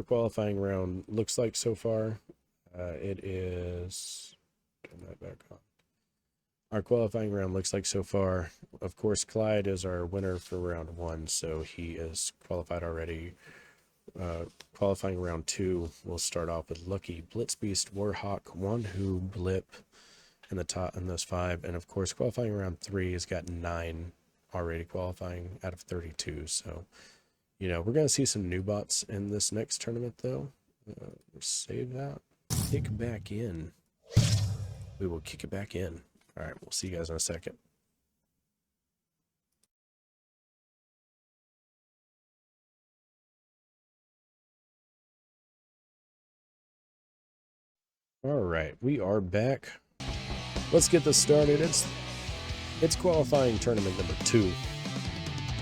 qualifying round looks like so far. It is... Turn that back on. Our qualifying round looks like so far. Of course, Clyde is our winner for round 1, so he is qualified already. Qualifying round 2 will start off with Lucky, Blitzbeast, Warhawk, Wanhu, Blip in the top in those 5, and of course qualifying round 3 has got 9 already qualifying out of 32. So we're going to see some new bots in this next tournament though. Save that, kick back in. We will kick it back in. All right, we'll see you guys in a second. All right, we are back. Let's get this started. It's qualifying tournament number 2.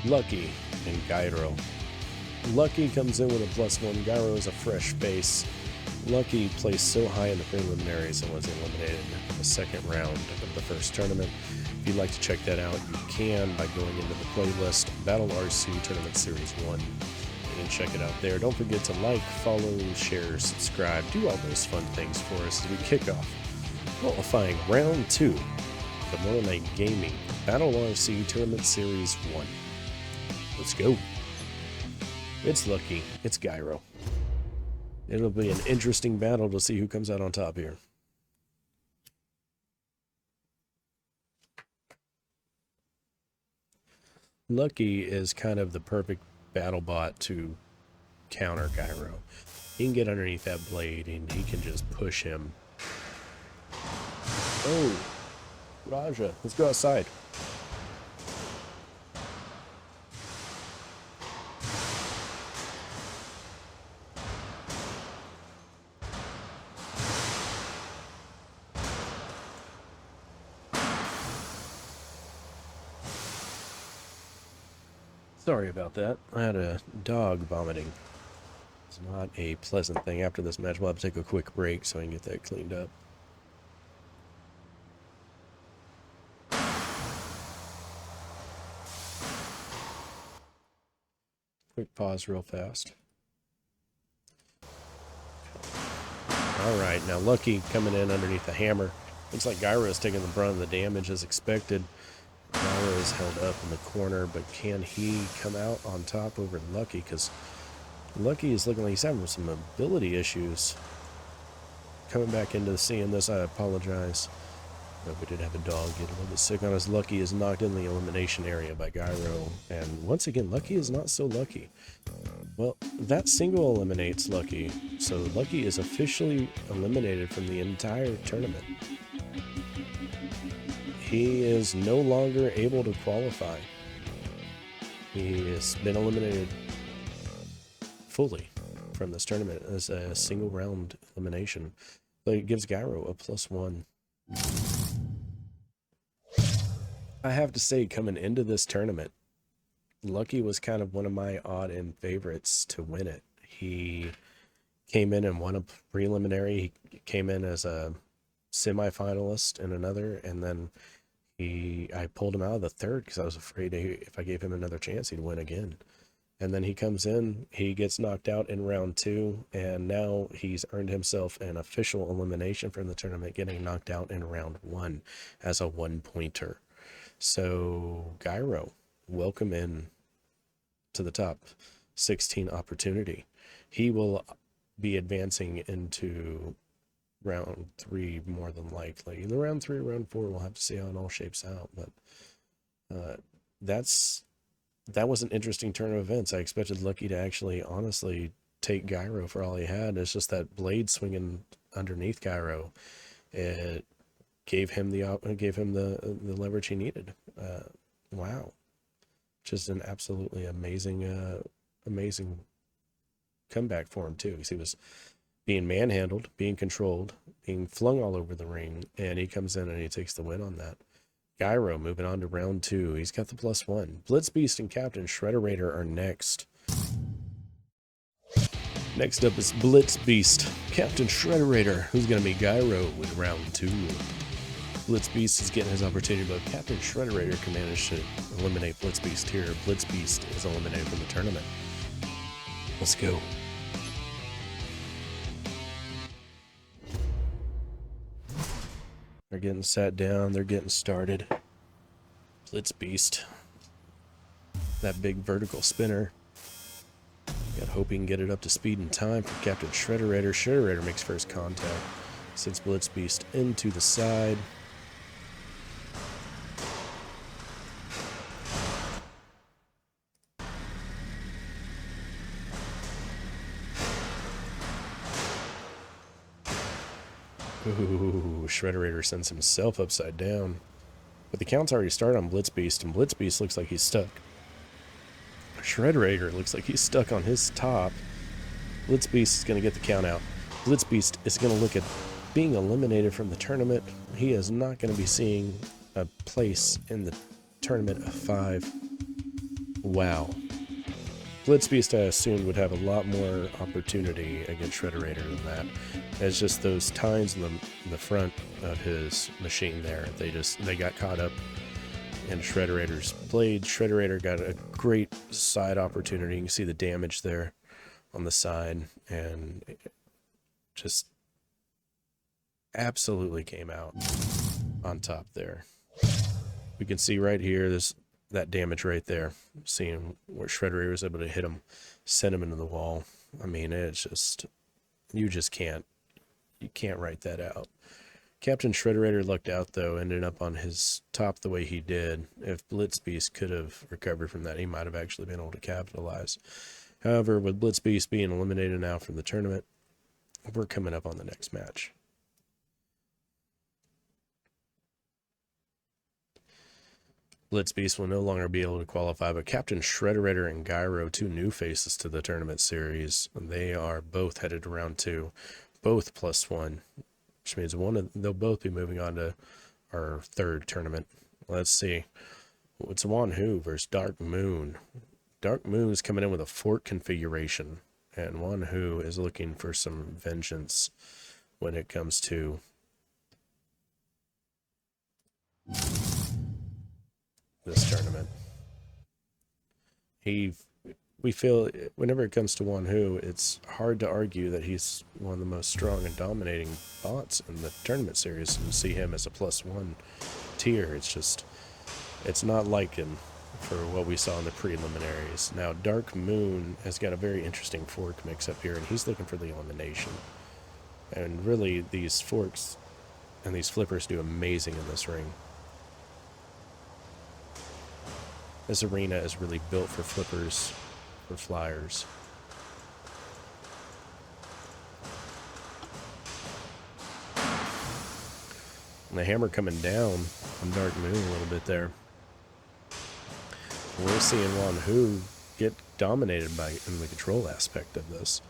Lucky and Gyro. Lucky comes in with a +1. Gyro is a fresh face. Lucky placed so high in the preliminaries and was eliminated in the second round of the first tournament. If you'd like to check that out, you can by going into the playlist Battle RC Tournament Series 1 and check it out there. Don't forget to like, follow, share, subscribe, do all those fun things for us as we kick off qualifying round 2 of More Night Gaming Battle RC Tournament Series 1. Let's go. It's Lucky, it's Gyro. It'll be an interesting battle to see who comes out on top here. Lucky is kind of the perfect battle bot to counter Gyro. He can get underneath that blade and he can just push him. Oh, Raja, let's go outside. Sorry about that. I had a dog vomiting. It's not a pleasant thing. After this match, we'll have to take a quick break so I can get that cleaned up. Quick pause real fast. Alright, now Lucky coming in underneath the hammer. Looks like Gyro is taking the brunt of the damage as expected. Gyro is held up in the corner, but can he come out on top over Lucky? Because Lucky is looking like he's having some mobility issues. Coming back into seeing this, I apologize. But we did have a dog get a little bit sick on us. Lucky is knocked in the elimination area by Gyro. And once again, Lucky is not so lucky. Well, that single eliminates Lucky. So Lucky is officially eliminated from the entire tournament. He is no longer able to qualify. He has been eliminated fully from this tournament as a single round elimination. So it gives Gyro a +1. I have to say, coming into this tournament, Lucky was kind of one of my odd-end favorites to win it. He came in and won a preliminary. He came in as a semi-finalist in another, and then I pulled him out of the third because I was afraid if I gave him another chance, he'd win again. And then he comes in, he gets knocked out in round 2, and now he's earned himself an official elimination from the tournament, getting knocked out in round 1 as a 1-pointer. So Gyro, welcome in to the top 16 opportunity. He will be advancing into round 3 more than likely. In the round 3 or round 4, we'll have to see how it all shapes out. But that was an interesting turn of events. I expected Lucky to actually honestly take Gyro for all he had. It's just that blade swinging underneath Gyro, it gave him the leverage he needed. Wow, just an absolutely amazing comeback for him too, because he was being manhandled, being controlled, being flung all over the ring, and he comes in and he takes the win on that. Gyro moving on to round 2. He's got the +1. Blitzbeast and Captain Shredderator are next. Next up is Blitzbeast, Captain Shredderator, who's going to be Gyro with round 2. Blitzbeast is getting his opportunity, but Captain Shredderator can manage to eliminate Blitzbeast here. Blitzbeast is eliminated from the tournament. Let's go. They're getting sat down. They're getting started. Blitz Beast. That big vertical spinner. Got hope he can get it up to speed and time for Captain Shredderator. Shredderator makes first contact. Sends Blitz Beast into the side. Ooh, Shredderator sends himself upside down. But the count's already started on Blitz Beast, and Blitz Beast looks like he's stuck. Shredderator looks like he's stuck on his top. Blitz Beast is going to get the count out. Blitz Beast is going to look at being eliminated from the tournament. He is not going to be seeing a place in the tournament of 5. Wow. Blitz Beast, I assumed, would have a lot more opportunity against Shredderator than that. It's just those tines in the front of his machine there. They got caught up in Shredderator's blade. Shredderator got a great side opportunity. You can see the damage there on the side, and just absolutely came out on top there. We can see right here that damage right there, seeing where Shredderator was able to hit him, send him into the wall. I mean, it's just, you can't write that out. Captain Shredderator lucked out, though, ended up on his top the way he did. If Blitz Beast could have recovered from that, he might have actually been able to capitalize. However, with Blitz Beast being eliminated now from the tournament, we're coming up on the next match. Blitz Beast will no longer be able to qualify, but Captain Shredderator and Gyro, 2 new faces to the tournament series, they are both headed to round 2, both +1, which means they'll both be moving on to our 3rd tournament. Let's see. It's Wanhu versus Dark Moon. Dark Moon is coming in with a fort configuration, and Wanhu is looking for some vengeance when it comes to this tournament. We feel whenever it comes to Wanhu, it's hard to argue that he's one of the most strong and dominating bots in the tournament series, and see him as a +1 tier. It's not like him for what we saw in the preliminaries. Now, Dark Moon has got a very interesting fork mix up here, and he's looking for the elimination. And really, these forks and these flippers do amazing in this ring. This arena is really built for flippers, for flyers. And the hammer coming down on Dark Moon a little bit there. We're seeing Wanhu get dominated in the control aspect of this.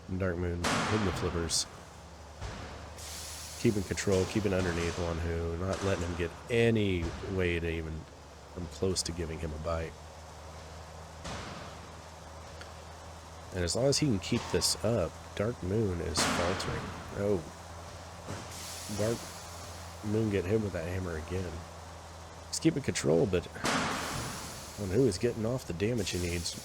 And Dark Moon hitting the flippers. Keeping control, keeping underneath Wanhu, not letting him get any way to even come close to giving him a bite. And as long as he can keep this up, Dark Moon is faltering. Oh. Dark Moon get hit with that hammer again. He's keeping control, but Wanhu is getting off the damage he needs.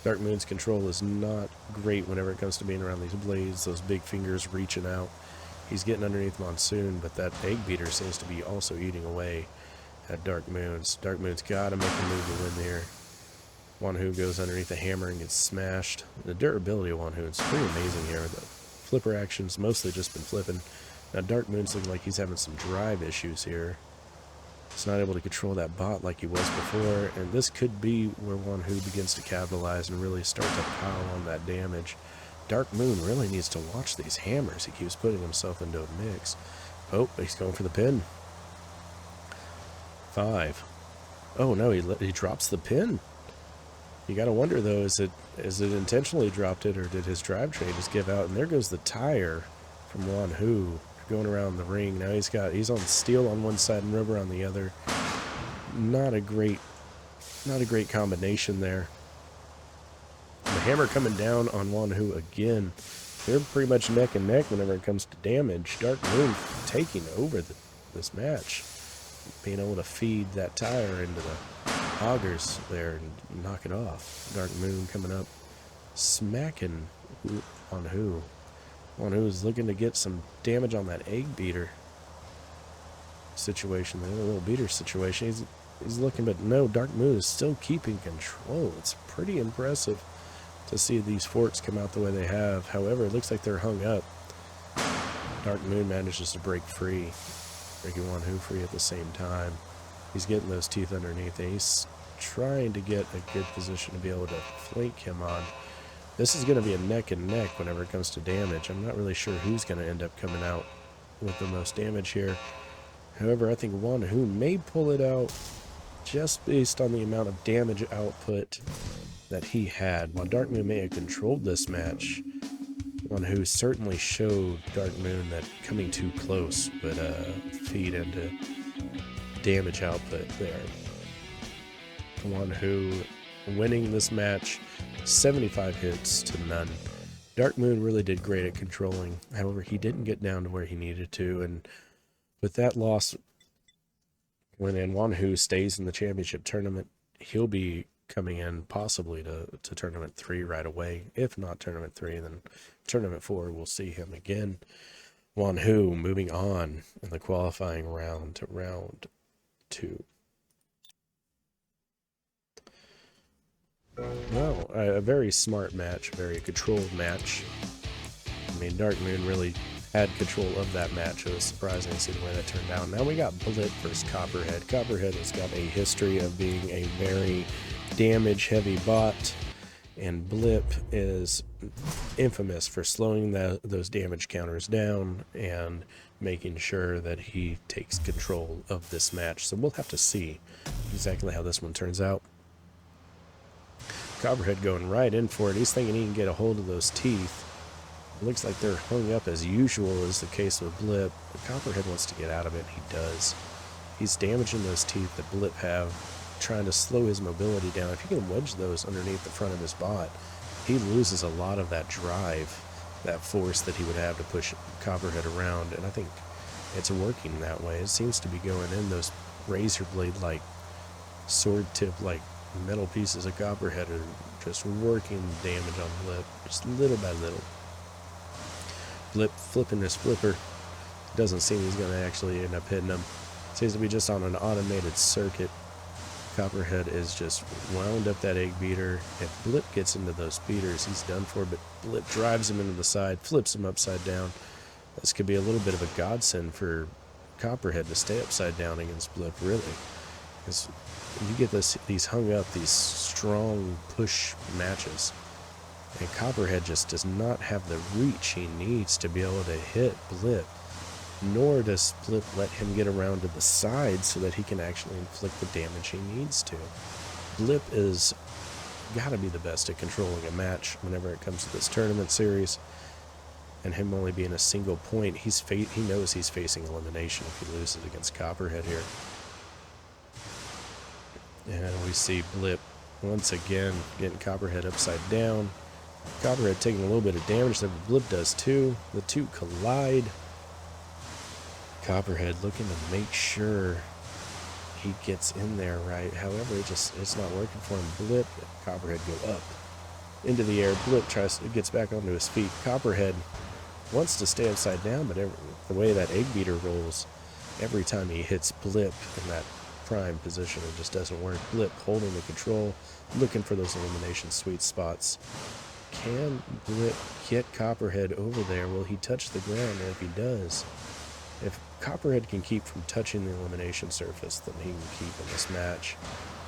Dark Moon's control is not great whenever it comes to being around these blades, those big fingers reaching out. He's getting underneath Monsoon, but that egg beater seems to be also eating away at Dark Moon's. Dark Moon's got to make a move to win here. Wanhu goes underneath the hammer and gets smashed. The durability of Wanhu is pretty amazing here. The flipper action's mostly just been flipping. Now Dark Moon's looking like he's having some drive issues here. He's not able to control that bot like he was before, and this could be where Wanhu begins to capitalize and really start to pile on that damage. Dark Moon really needs to watch these hammers. He keeps putting himself into a mix. Oh, he's going for the pin. 5. Oh no, he drops the pin. You gotta wonder though, is it intentionally dropped it, or did his drivetrain just give out? And there goes the tire from Wanhu going around the ring. Now he's on steel on one side and rubber on the other. Not a great combination there. And the hammer coming down on Wanhu again. They're pretty much neck and neck whenever it comes to damage. Dark Moon taking over this match, being able to feed that tire into the augers there and knock it off. Dark Moon coming up, smacking Wanhu. Wanhu is looking to get some damage on that egg beater. situation, the little beater situation. He's looking, but no, Dark Moon is still keeping control. It's pretty impressive to see these forks come out the way they have. However, it looks like they're hung up. Dark Moon manages to break free, breaking Wanhu free at the same time. He's getting those teeth underneath, and he's trying to get a good position to be able to flank him on. This is going to be a neck and neck whenever it comes to damage. I'm not really sure who's going to end up coming out with the most damage here. However, I think Wanhu may pull it out just based on the amount of damage output that he had. While Dark Moon may have controlled this match, Wanhu certainly showed Dark Moon that coming too close would feed into damage output there. Wanhu winning this match 75 hits to none. Dark Moon really did great at controlling. However, he didn't get down to where he needed to, and with that loss, when Wanhu stays in the championship tournament, he'll be coming in possibly to tournament 3 right away. If not tournament 3, then tournament 4 we'll see him again. Wanhu moving on in the qualifying round to round 2. Well, a very smart match, a very controlled match. I mean, Dark Moon really had control of that match. It was surprising to see the way that turned out. Now we got Blip versus Copperhead. Copperhead has got a history of being a very damage-heavy bot, and Blip is infamous for slowing those damage counters down and making sure that he takes control of this match. So we'll have to see exactly how this one turns out. Copperhead going right in for it. He's thinking he can get a hold of those teeth. It looks like they're hung up as usual is the case with Blip. But Copperhead wants to get out of it. He does. He's damaging those teeth that Blip have, trying to slow his mobility down. If he can wedge those underneath the front of his bot, he loses a lot of that drive, that force that he would have to push Copperhead around. And I think it's working that way. It seems to be going in. Those razor blade-like, sword tip-like metal pieces of Copperhead are just working damage on Blip, just little by little. Blip flipping his flipper. Doesn't seem he's going to actually end up hitting him. Seems to be just on an automated circuit. Copperhead is just wound up that egg beater. If Blip gets into those beaters, he's done for, but Blip drives him into the side, flips him upside down. This could be a little bit of a godsend for Copperhead to stay upside down against Blip, really. Because you get these hung up, these strong push matches, and Copperhead just does not have the reach he needs to be able to hit Blip, nor does Blip let him get around to the side so that he can actually inflict the damage he needs to. Blip is gotta be the best at controlling a match whenever it comes to this tournament series, and him only being a single point, he knows he's facing elimination if he loses against Copperhead here. And we see Blip once again getting Copperhead upside down. Copperhead taking a little bit of damage there, but Blip does too. The two collide. Copperhead looking to make sure he gets in there right. However, it's not working for him. Blip and Copperhead go up into the air. Blip gets back onto his feet. Copperhead wants to stay upside down, but the way that egg beater rolls, every time he hits Blip in that prime position, it just doesn't work. Blip holding the control, looking for those elimination sweet spots. Can Blip get Copperhead over there? Will he touch the ground? And if he does, if Copperhead can keep from touching the elimination surface, then he can keep in this match.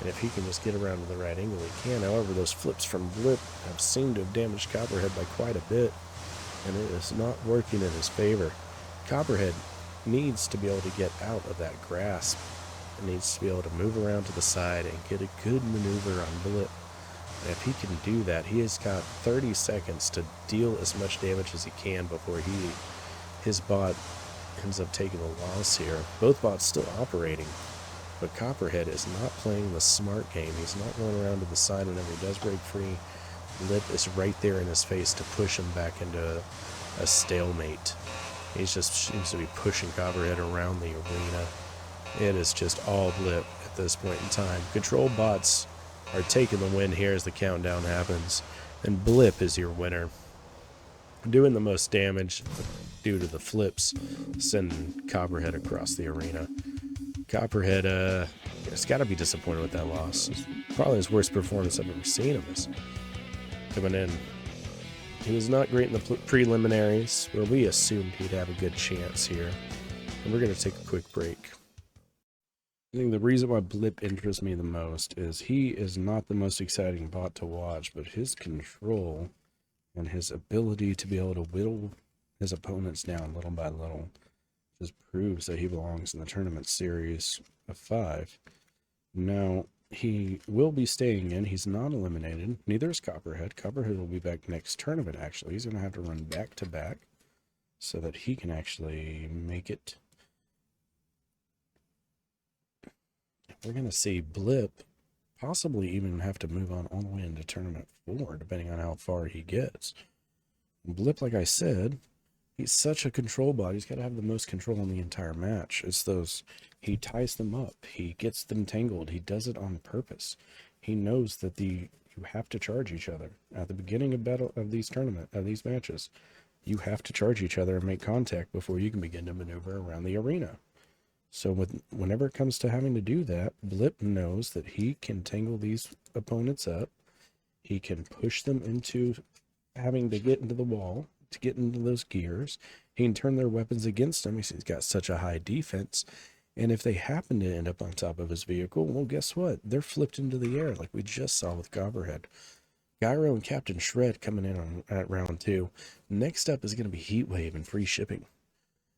And if he can just get around to the right angle, he can. However, those flips from Blip have seemed to have damaged Copperhead by quite a bit, and it is not working in his favor. Copperhead needs to be able to get out of that grasp. It needs to be able to move around to the side and get a good maneuver on Blip. And if he can do that, he has got 30 seconds to deal as much damage as he can before his bot ends up taking a loss here. Both bots still operating, but Copperhead is not playing the smart game. He's not going around to the side whenever he does break free. Blip is right there in his face to push him back into a stalemate. He just seems to be pushing Copperhead around the arena. It is just all Blip at this point in time. Control bots are taking the win here as the countdown happens, and Blip is your winner, doing the most damage due to the flips, sending Copperhead across the arena. Copperhead, it's got to be disappointed with that loss. It's probably his worst performance I've ever seen of his. Coming in, he was not great in the preliminaries, where we assumed he'd have a good chance here. And we're going to take a quick break. I think the reason why Blip interests me the most is he is not the most exciting bot to watch, but his control and his ability to be able to whittle his opponents down little by little just proves that he belongs in the tournament series of 5. Now, he will be staying in. He's not eliminated. Neither is Copperhead. Copperhead will be back next tournament, actually. He's going to have to run back-to-back so that he can actually make it. We're going to see Blip possibly even have to move on all the way into tournament 4, depending on how far he gets. Blip, like I said, he's such a control bot. He's got to have the most control in the entire match. It's those, he ties them up. He gets them tangled. He does it on purpose. He knows that you have to charge each other. At the beginning of these matches, you have to charge each other and make contact before you can begin to maneuver around the arena. So whenever it comes to having to do that, Blip knows that he can tangle these opponents up. He can push them into having to get into the wall, to get into those gears. He can turn their weapons against him. He's got such a high defense. And if they happen to end up on top of his vehicle, well, guess what? They're flipped into the air like we just saw with Copperhead. Gyro and Captain Shred coming in at round 2. Next up is going to be Heatwave and Free Shipping.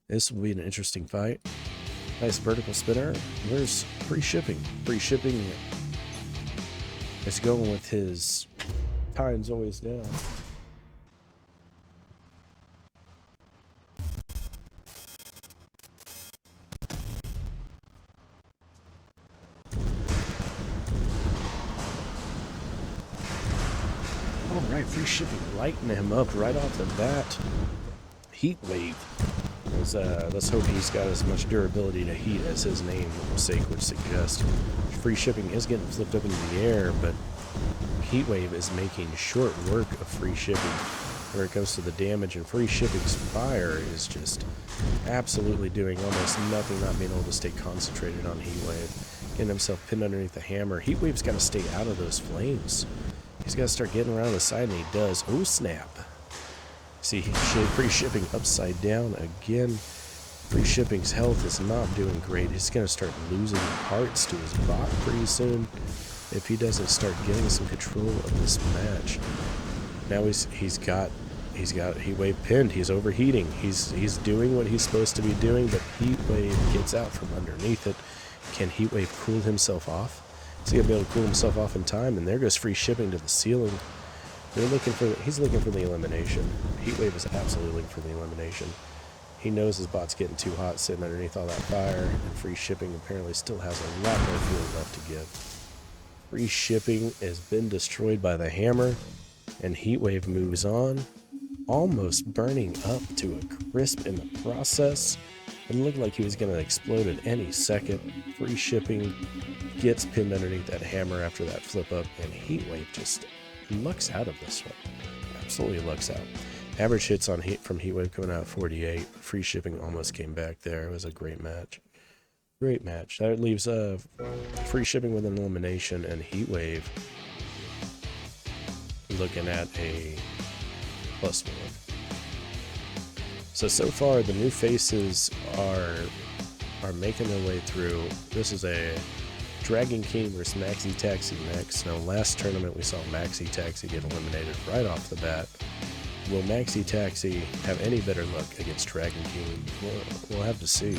This will be an interesting fight. Nice vertical spinner. Where's Free Shipping? Free Shipping is going with his times always down. All right, Free Shipping lighting him up right off the bat. Heatwave. Let's hope he's got as much durability to heat as his namesake would suggest. Free Shipping is getting flipped up into the air, but Heatwave is making short work of Free Shipping. Where it comes to the damage, and Free Shipping's fire is just absolutely doing almost nothing, not being able to stay concentrated on Heatwave. Getting himself pinned underneath the hammer. Heatwave's got to stay out of those flames. He's got to start getting around the side, and he does. Oh, snap. See, Free Shipping upside down again. Free Shipping's health is not doing great. He's going to start losing parts to his bot pretty soon if he doesn't start getting some control of this match. Now he's got Heatwave pinned. He's overheating. He's doing what he's supposed to be doing, but Heatwave gets out from underneath it. Can Heatwave cool himself off? Is he going to be able to cool himself off in time? And there goes Free Shipping to the ceiling. He's looking for the elimination. Heatwave is absolutely looking for the elimination. He knows his bot's getting too hot sitting underneath all that fire, and Free Shipping apparently still has a lot more fuel left to give. Free Shipping has been destroyed by the hammer, and Heatwave moves on, almost burning up to a crisp in the process. It looked like he was going to explode at any second. Free Shipping gets pinned underneath that hammer after that flip up, and Heatwave just lucks out of this one. Absolutely lucks out. Average hits from Heatwave coming out 48. Free Shipping almost came back there. It was a great match. Great match. That leaves Free Shipping with an elimination, and Heatwave looking at a +1. So far the new faces are making their way through. This is a Dragon King versus Maxi Taxi next. Now, last tournament we saw Maxi Taxi get eliminated right off the bat. Will Maxi Taxi have any better luck against Dragon King? We'll have to see.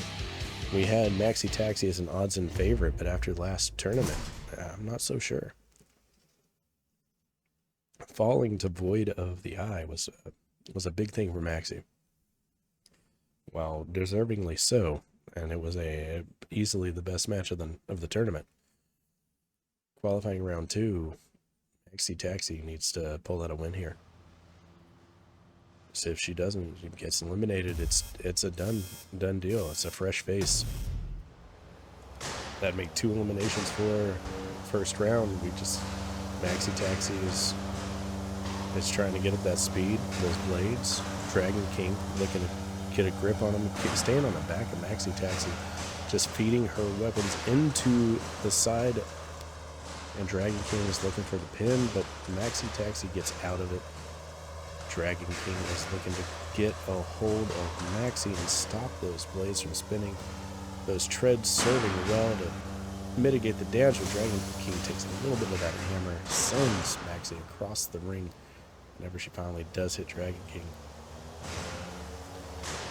We had Maxi Taxi as an odds-in favorite, but after last tournament, I'm not so sure. Falling to Void of the Eye was a big thing for Maxi. Well, deservingly so, and it was easily the best match of the tournament. Qualifying round 2, Maxi Taxi needs to pull out a win here. So if she doesn't, she gets eliminated. It's a done deal. It's a fresh face. That'd make 2 eliminations for first round. Maxi Taxi is trying to get up that speed, those blades. Dragon King looking to get a grip on him, staying on the back of Maxi Taxi. just feeding her weapons into the side. And Dragon King is looking for the pin, but Maxi Taxi gets out of it. Dragon King is looking to get a hold of Maxi and stop those blades from spinning. Those treads serving well to mitigate the damage, but Dragon King takes a little bit of that hammer, sends Maxi across the ring whenever she finally does hit Dragon King.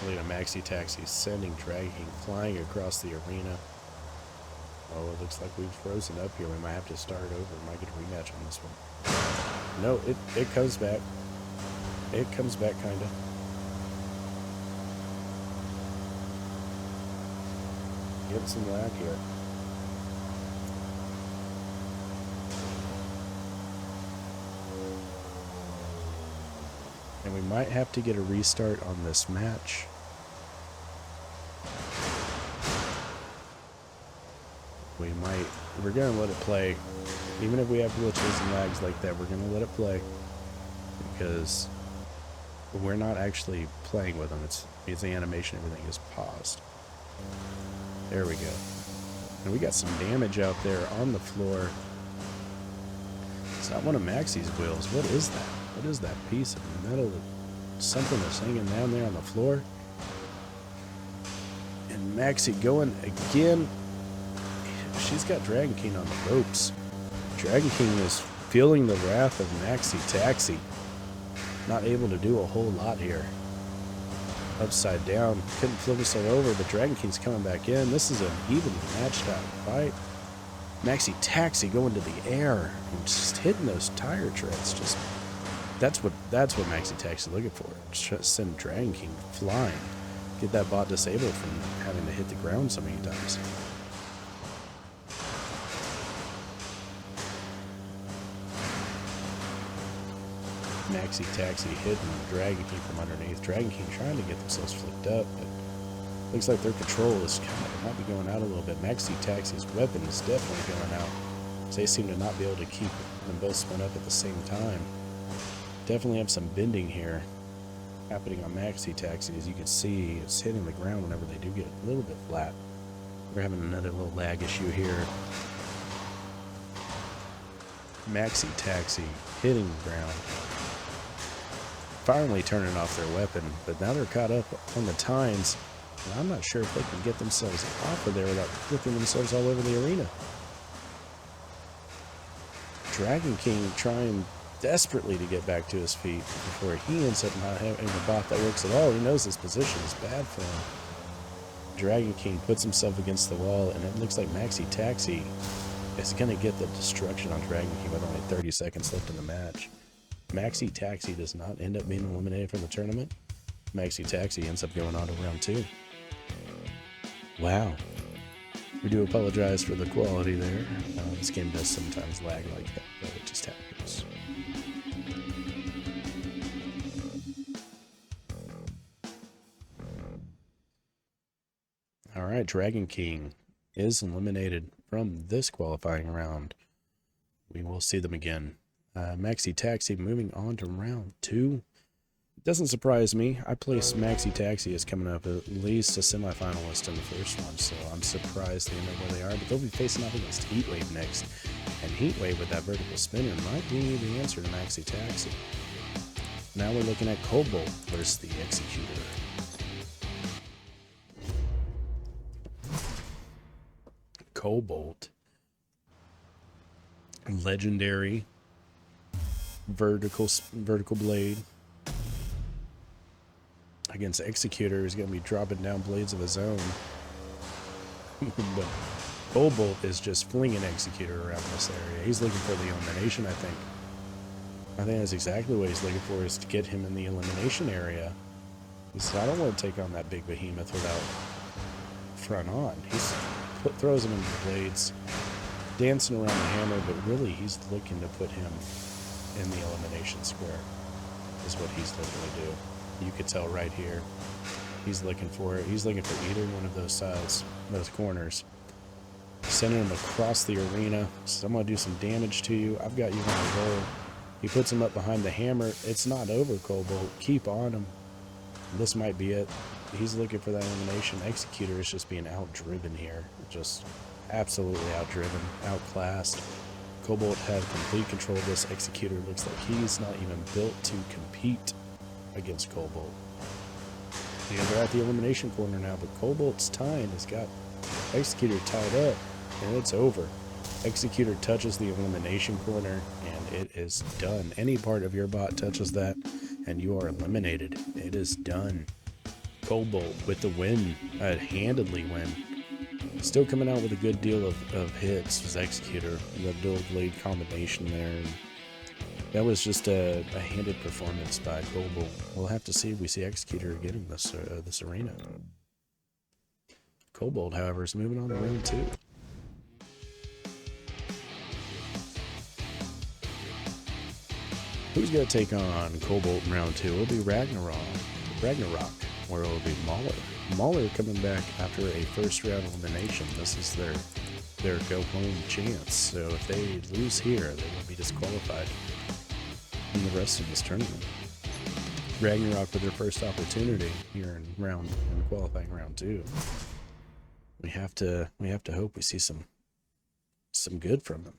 Look at Maxi Taxi sending Dragon King flying across the arena. Oh, it looks like we've frozen up here. We might have to start over. We might get a rematch on this one. No, it comes back. It comes back, kind of. Getting some lag here. And we might have to get a restart on this match. We're gonna let it play. Even if we have glitches and lags like that, we're gonna let it play. Because we're not actually playing with them. It's the animation, everything is paused. There we go. And we got some damage out there on the floor. It's not one of Maxi's wheels. What is that? What is that piece of metal? Something that's hanging down there on the floor. And Maxi going again. She's got Dragon King on the ropes. Dragon King is feeling the wrath of Maxi Taxi. Not able to do a whole lot here. Upside down. Couldn't flip herself over, but Dragon King's coming back in. This is an even matched out fight. Maxi Taxi going to the air and just hitting those tire treads. Just that's what Maxi Taxi is looking for. Just send Dragon King flying. Get that bot disabled from having to hit the ground so many times. Maxi Taxi hitting Dragon King from underneath. Dragon King trying to get themselves flipped up, but looks like their control is might be going out a little bit. Maxi Taxi's weapon is definitely going out. So they seem to not be able to keep them both spun up at the same time. Definitely have some bending here happening on Maxi Taxi. As you can see, it's hitting the ground whenever they do get a little bit flat. We're having another little lag issue here. Maxi Taxi hitting the ground. Finally turning off their weapon, but now they're caught up on the tines. And I'm not sure if they can get themselves off of there without flipping themselves all over the arena. Dragon King trying desperately to get back to his feet before he ends up not having a bot that works at all. He knows this position is bad for him. Dragon King puts himself against the wall, and it looks like Maxi Taxi is going to get the destruction on Dragon King with only 30 seconds left in the match. Maxi Taxi does not end up being eliminated from the tournament. Maxi Taxi ends up going on to round 2. Wow. We do apologize for the quality there. This game does sometimes lag like that, but it just happens. Alright, Dragon King is eliminated from this qualifying round. We will see them again. Maxi Taxi moving on to round 2. It doesn't surprise me. I placed Maxi Taxi as coming up at least a semifinalist in the first one, so I'm surprised they know where they are. But they'll be facing off against Heatwave next, and Heatwave with that vertical spinner might be the answer to Maxi Taxi. Now we're looking at Cobalt versus the Executor. Cobalt, legendary vertical blade, against Executor, is going to be dropping down blades of his own. But Cobalt is just flinging Executor around this area. He's looking for the elimination, I think. I think that's exactly what he's looking for, is to get him in the elimination area. He said, I don't want to take on that big behemoth without front on. Throws him into the blades, dancing around the hammer, but really he's looking to put him in the elimination square, is what he's looking to do. You could tell right here, he's looking for it. He's looking for either one of those sides, those corners. Sending him across the arena. So I'm going to do some damage to you. I've got you on the roll. He puts him up behind the hammer. It's not over, Cobalt. Keep on him. This might be it. He's looking for that elimination. Executor is just being outdriven here. Just absolutely outdriven, outclassed. Cobalt had complete control of this. Executor looks like he's not even built to compete against Cobalt. Yeah, they're at the elimination corner now, but Cobalt's time has got Executor tied up, and it's over. Executor touches the elimination corner, and it is done. Any part of your bot touches that, and you are eliminated. It is done. Cobalt with the win, a handedly win. Still coming out with a good deal of hits was Executor. The dual blade combination there. And that was just a handed performance by Cobalt. We'll have to see if we see Executor again in this arena. Cobalt, however, is moving on to round 2. Who's going to take on Cobalt in round 2? It'll be Ragnarok, where it'll be Mauler. Mauler coming back after a first round elimination. This is their go home chance. So if they lose here, they will be disqualified in the rest of this tournament. Ragnarok with their first opportunity here in qualifying round 2. We have to hope we see some good from them.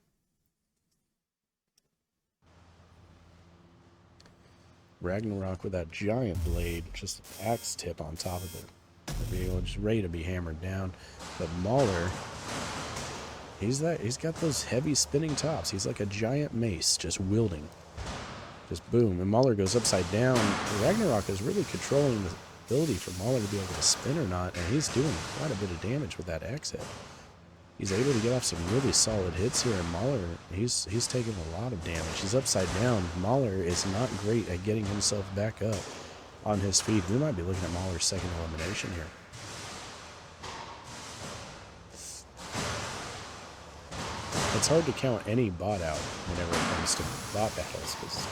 Ragnarok with that giant blade, just an axe tip on top of it. Just ready to be hammered down. But Mauler, he's got those heavy spinning tops. He's like a giant mace, just wielding. Just boom. And Mauler goes upside down. Ragnarok is really controlling the ability for Mauler to be able to spin or not, and he's doing quite a bit of damage with that axe hit. He's able to get off some really solid hits here, and Mauler, he's taking a lot of damage. He's upside down. Mauler is not great at getting himself back up on his feet. We might be looking at Mauler's second elimination here. It's hard to count any bot out whenever it comes to bot battles, because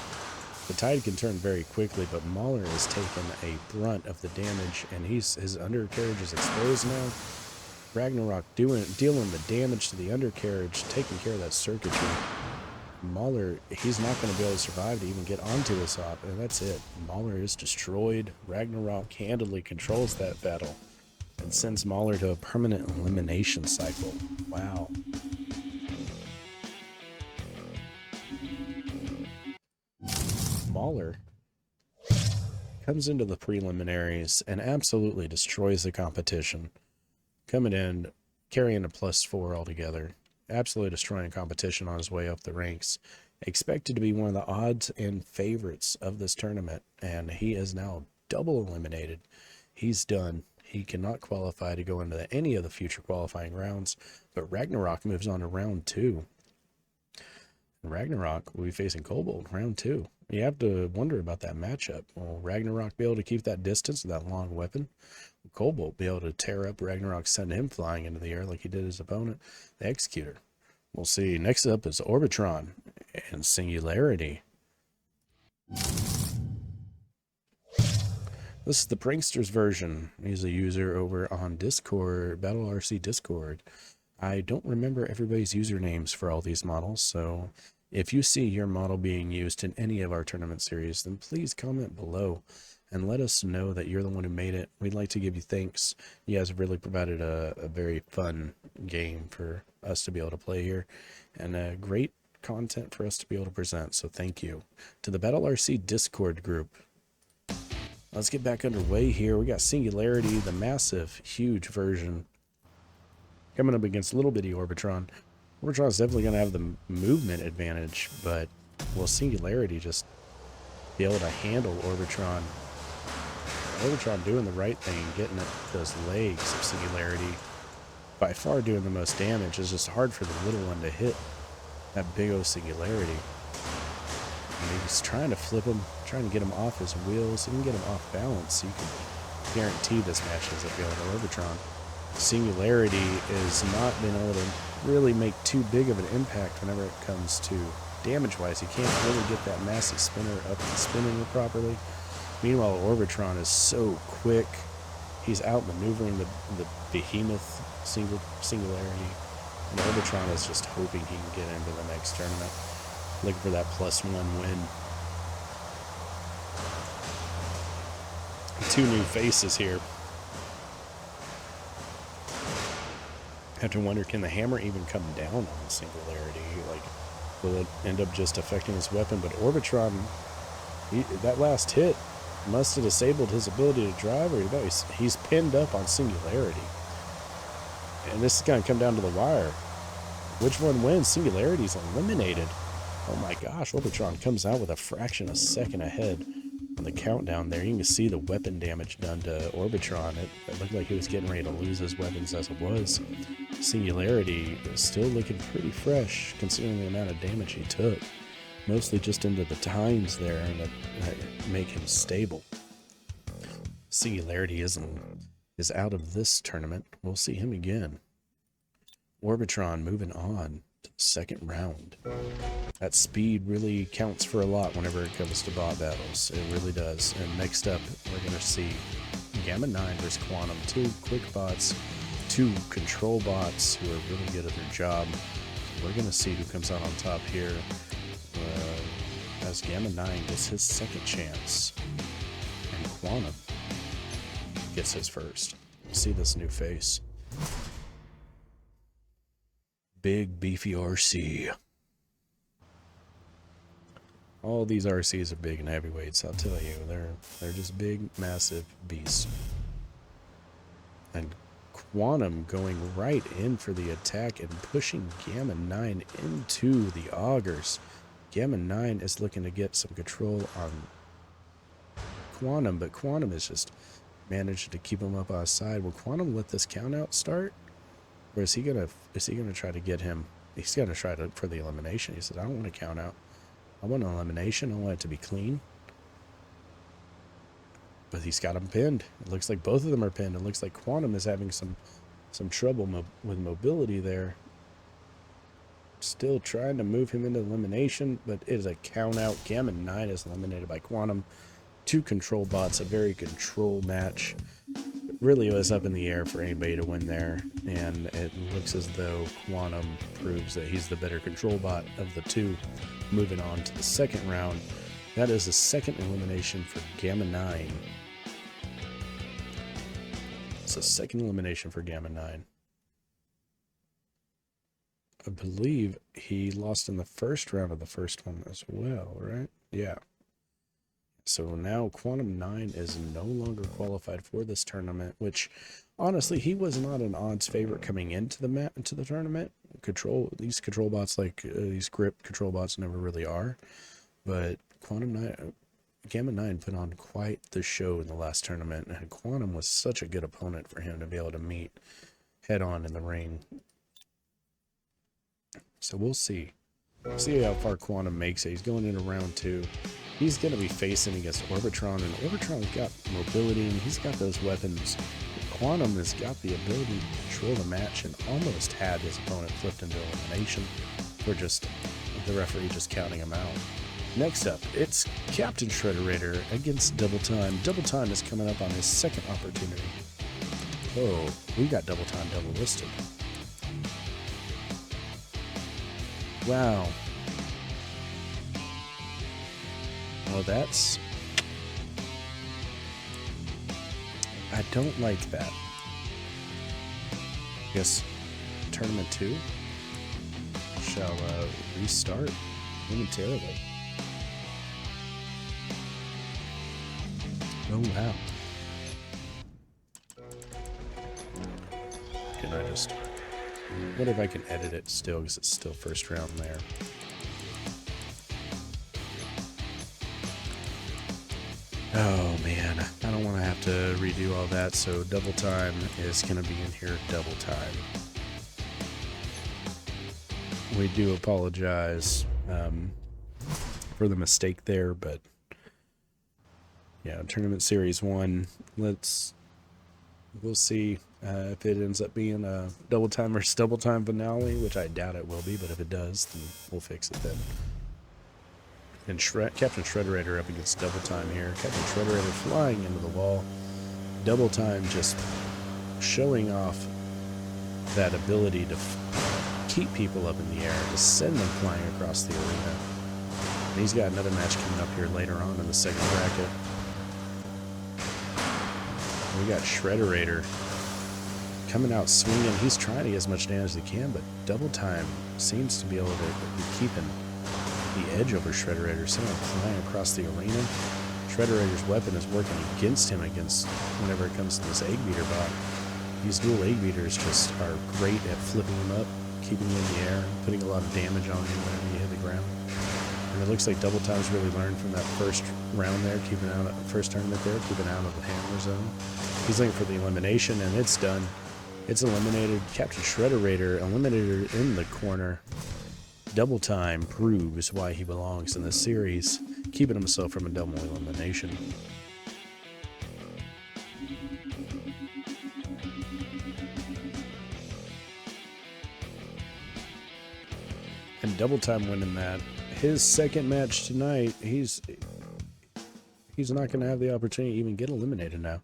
the tide can turn very quickly, but Mauler has taken a brunt of the damage, and his undercarriage is exposed now. Ragnarok dealing the damage to the undercarriage, taking care of that circuitry. Mauler, he's not going to be able to survive to even get onto his op, and that's it. Mauler is destroyed. Ragnarok handily controls that battle and sends Mauler to a permanent elimination cycle. Wow. Mauler comes into the preliminaries and absolutely destroys the competition. Coming in, carrying a +4 altogether. Absolutely destroying competition on his way up the ranks. Expected to be one of the odds and favorites of this tournament, and he is now double eliminated. He's done. He cannot qualify to go into any of the future qualifying rounds, but Ragnarok moves on to round 2. Ragnarok will be facing Cobalt round 2. You have to wonder about that matchup. Will Ragnarok be able to keep that distance with that long weapon? Will Cobalt be able to tear up Ragnarok, send him flying into the air like he did his opponent, the Executor? We'll see. Next up is Orbitron and Singularity. This is the Prankster's version. He's a user over on Discord, Battle RC Discord. I don't remember everybody's usernames for all these models, so if you see your model being used in any of our tournament series, then please comment below and let us know that you're the one who made it. We'd like to give you thanks. You guys have really provided a very fun game for us to be able to play here, and great content for us to be able to present, so thank you. To the Battle RC Discord group, let's get back underway here. We got Singularity, the massive, huge version, coming up against little bitty Orbitron. Orbitron's definitely going to have the movement advantage, but will Singularity just be able to handle Orbitron? Orbitron doing the right thing, getting at those legs of Singularity, by far doing the most damage. It's just hard for the little one to hit that big O Singularity. And he's trying to flip him, trying to get him off his wheels, even get him off balance, so you can guarantee this match ends up going to Orbitron. Singularity is not being able to really make too big of an impact whenever it comes to damage-wise. He can't really get that massive spinner up and spinning properly. Meanwhile, Orbitron is so quick. He's outmaneuvering the behemoth Singularity. And Orbitron is just hoping he can get into the next tournament, looking for that +1 win. two new faces here. I have to wonder, can the hammer even come down on Singularity? Like, will it end up just affecting his weapon? But Orbitron, that last hit must have disabled his ability to drive, or no, he's pinned up on Singularity. And this is going to come down to the wire. Which one wins? Singularity's eliminated. Oh my gosh, Orbitron comes out with a fraction of a second ahead on the countdown there. You can see the weapon damage done to Orbitron. It looked like he was getting ready to lose his weapons as it was. Singularity is still looking pretty fresh considering the amount of damage he took. Mostly just into the tines there that make him stable. Singularity is out of this tournament. We'll see him again. Orbitron moving on to the second round. That speed really counts for a lot whenever it comes to bot battles. It really does. And next up, we're going to see Gamma 9 versus Quantum. Two quick bots, two control bots who are really good at their job. We're going to see who comes out on top here as Gamma 9 gets his second chance. And Quantum gets his first. See this new face. Big, beefy RC. All these RCs are big and heavyweights, I'll tell you. They're just big, massive beasts. And Quantum going right in for the attack and pushing Gamma 9 into the augers. Gamma 9 is looking to get some control on Quantum, but Quantum is just managed to keep him up outside. Will Quantum let this count out start? Or is he gonna try to get him? He's gonna try to for the elimination. He says, I don't want to count out. I want an elimination. I want it to be clean. But he's got him pinned. It looks like both of them are pinned. It looks like Quantum is having some trouble with mobility there. Still trying to move him into elimination, but it is a count out. Gamma 9 is eliminated by Quantum. Two control bots, a very control match. It really was up in the air for anybody to win there, and it looks as though Quantum proves that he's the better control bot of the two. Moving on to the second round. That is the second elimination for Gamma 9. It's a second elimination for Gamma 9. I believe he lost in the first round of the first one as well, right? Yeah. So now Quantum 9 is no longer qualified for this tournament, which honestly, he was not an odds favorite coming into the tournament. These control bots, like these grip control bots, never really are. But Gamma 9 put on quite the show in the last tournament, and Quantum was such a good opponent for him to be able to meet head on in the ring. So we'll see. See how far Quantum makes it. He's going into round 2. He's going to be facing against Orbitron, and Orbitron's got mobility, and he's got those weapons. Quantum has got the ability to control the match and almost had his opponent flipped into elimination for just the referee just counting him out. Next up, it's Captain Shredderator against Double Time. Double Time is coming up on his second opportunity. Oh, we got Double Time double listed. Wow. Well, I don't like that. I guess Tournament 2 shall restart momentarily. Oh, wow. Can I just... What if I can edit it still, because it's still first round there. Oh man, I don't want to have to redo all that, so Double Time is going to be in here double time. We do apologize for the mistake there, but yeah, Tournament Series 1, we'll see if it ends up being a Double Time versus Double Time finale, which I doubt it will be, but if it does, then we'll fix it then. And Captain Shredderator up against Double Time here. Captain Shredderator flying into the wall. Double Time just showing off that ability to keep people up in the air, to send them flying across the arena. And he's got another match coming up here later on in the second bracket. We got Shredderator coming out swinging. He's trying to get as much damage as he can, but Double Time seems to be able to be keeping the edge over Shredderator. Someone flying across the arena. Shredderator's weapon is working against him whenever it comes to this Egg Beater bot. These dual Egg Beaters just are great at flipping him up, keeping him in the air, putting a lot of damage on him whenever you hit the ground. And it looks like Double Time's really learned from that first round there, first tournament there, keeping out of the hammer zone. He's looking for the elimination, and it's done. It's eliminated. Captain Shredderator eliminated her in the corner. Double Time proves why he belongs in this series, keeping himself from a double elimination. And Double Time winning that. His second match tonight, he's not going to have the opportunity to even get eliminated now.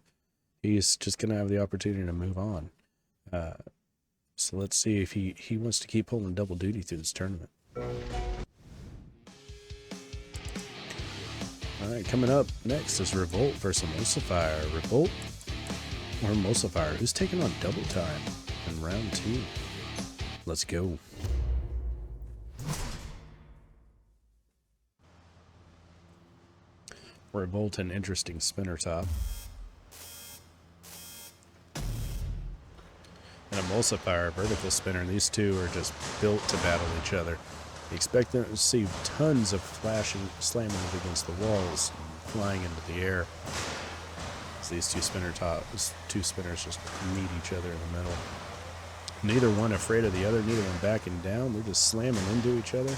He's just going to have the opportunity to move on. So let's see if he wants to keep pulling double duty through this tournament. Alright, coming up next is Revolt versus Emulsifier. Revolt or Emulsifier, who's taking on Double Time in round 2. Let's go. Revolt, an interesting spinner top. And Emulsifier, vertical spinner. These two are just built to battle each other. You expect them to see tons of flashing, slamming against the walls, and flying into the air. So these two spinners just meet each other in the middle. Neither one afraid of the other, neither one backing down. They're just slamming into each other.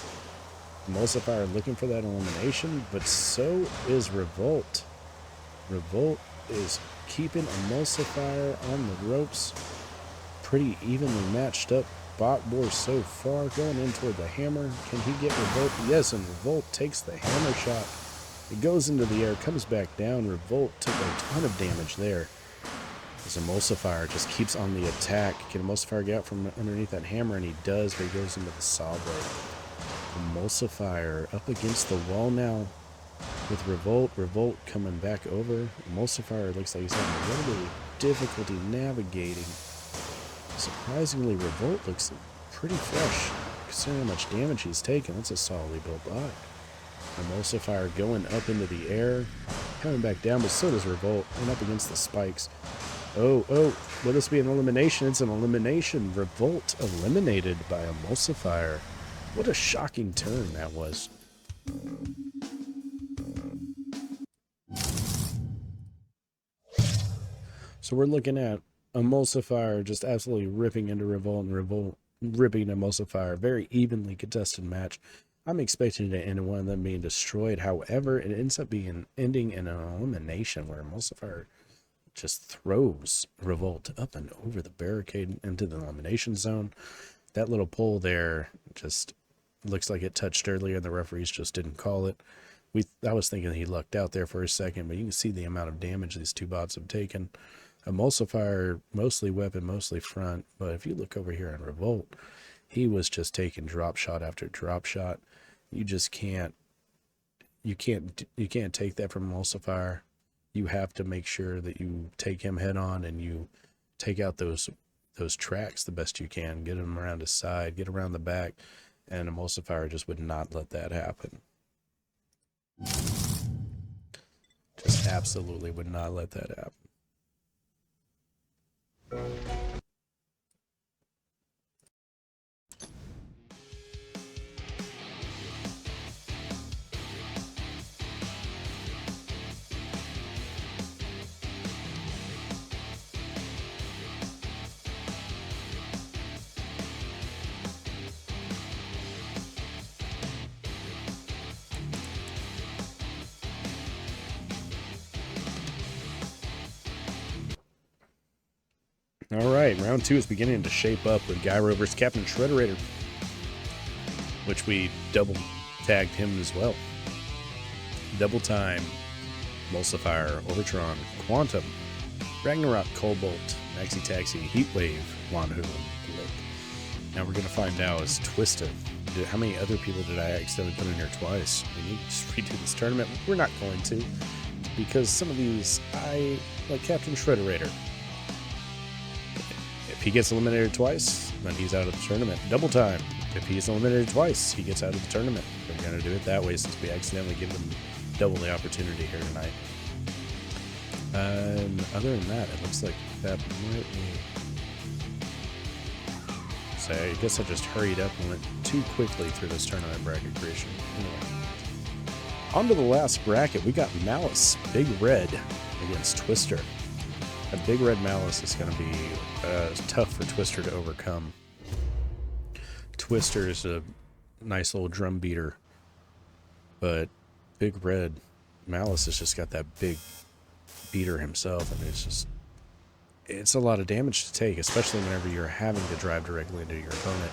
Emulsifier looking for that elimination, but so is Revolt. Revolt is keeping Emulsifier on the ropes. Pretty evenly matched up bot war so far, going in toward the hammer. Can he get Revolt? Yes, and Revolt takes the hammer shot. It goes into the air, comes back down. Revolt took a ton of damage there. As Emulsifier just keeps on the attack. Can Emulsifier get out from underneath that hammer? And he does, but he goes into the saw blade. Emulsifier up against the wall now with Revolt. Revolt coming back over. Emulsifier looks like he's having a little bit of difficulty navigating. Surprisingly, Revolt looks pretty fresh considering how much damage he's taken. That's a solidly built bot. Emulsifier going up into the air, coming back down, but so does Revolt, and up against the spikes. Oh, will this be an elimination? It's an elimination. Revolt eliminated by Emulsifier. What a shocking turn that was. So we're looking at Emulsifier just absolutely ripping into Revolt, and Revolt ripping Emulsifier. Very evenly contested match. I'm expecting to end in one of them being destroyed. However, it ends up ending in an elimination where Emulsifier just throws Revolt up and over the barricade into the elimination zone. That little pull there just looks like it touched earlier, and the referees just didn't call it. I was thinking he lucked out there for a second, but you can see the amount of damage these two bots have taken. Emulsifier, mostly weapon, mostly front, but if you look over here on Revolt, he was just taking drop shot after drop shot. You just can't take that from Emulsifier. You have to make sure that you take him head on and you take out those tracks the best you can. Get him around his side, get around the back, and Emulsifier just would not let that happen. Just absolutely would not let that happen. All right, round 2 is beginning to shape up with Gyro versus Captain Shredderator, which we double tagged him as well. Double Time, Emulsifier, Overtron, Quantum, Ragnarok, Cobalt, Maxi Taxi, Heatwave, Wanhu, and Blip. Now we're going to find out is Twisted. How many other people did I accidentally put in here twice? We need to redo this tournament. We're not going to. because some of these, like Captain Shredderator. If he gets eliminated twice, then he's out of the tournament. Double time. If he's eliminated twice, he gets out of the tournament. We're going to do it that way since we accidentally give them double the opportunity here tonight. Other than that, it looks like that might be... So I guess I just hurried up and went too quickly through this tournament bracket creation. Anyway. On to the last bracket, we got Malice, Big Red, against Twister. A Big Red Malice is going to be tough for Twister to overcome. Twister is a nice little drum beater, but Big Red Malice has just got that big beater himself, and it's a lot of damage to take, especially whenever you're having to drive directly into your opponent.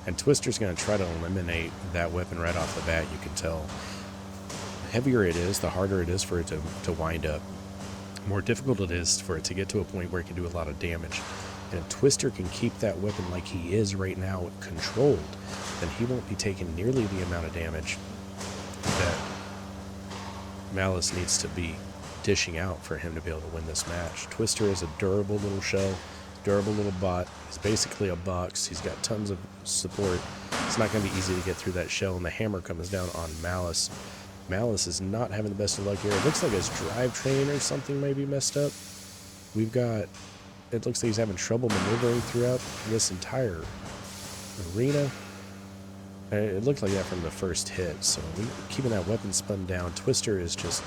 And Twister's going to try to eliminate that weapon right off the bat. You can tell the heavier it is, the harder it is for it to wind up. The more difficult it is for it to get to a point where it can do a lot of damage. And if Twister can keep that weapon like he is right now controlled, then he won't be taking nearly the amount of damage that Malice needs to be dishing out for him to be able to win this match. Twister is a durable little shell, durable little bot. He's basically a box. He's got tons of support. It's not going to be easy to get through that shell, and the hammer comes down on Malice. Malice is not having the best of luck here. It looks like his drivetrain or something may be messed up. It looks like he's having trouble maneuvering throughout this entire arena. It looked like that from the first hit, so keeping that weapon spun down. Twister is just...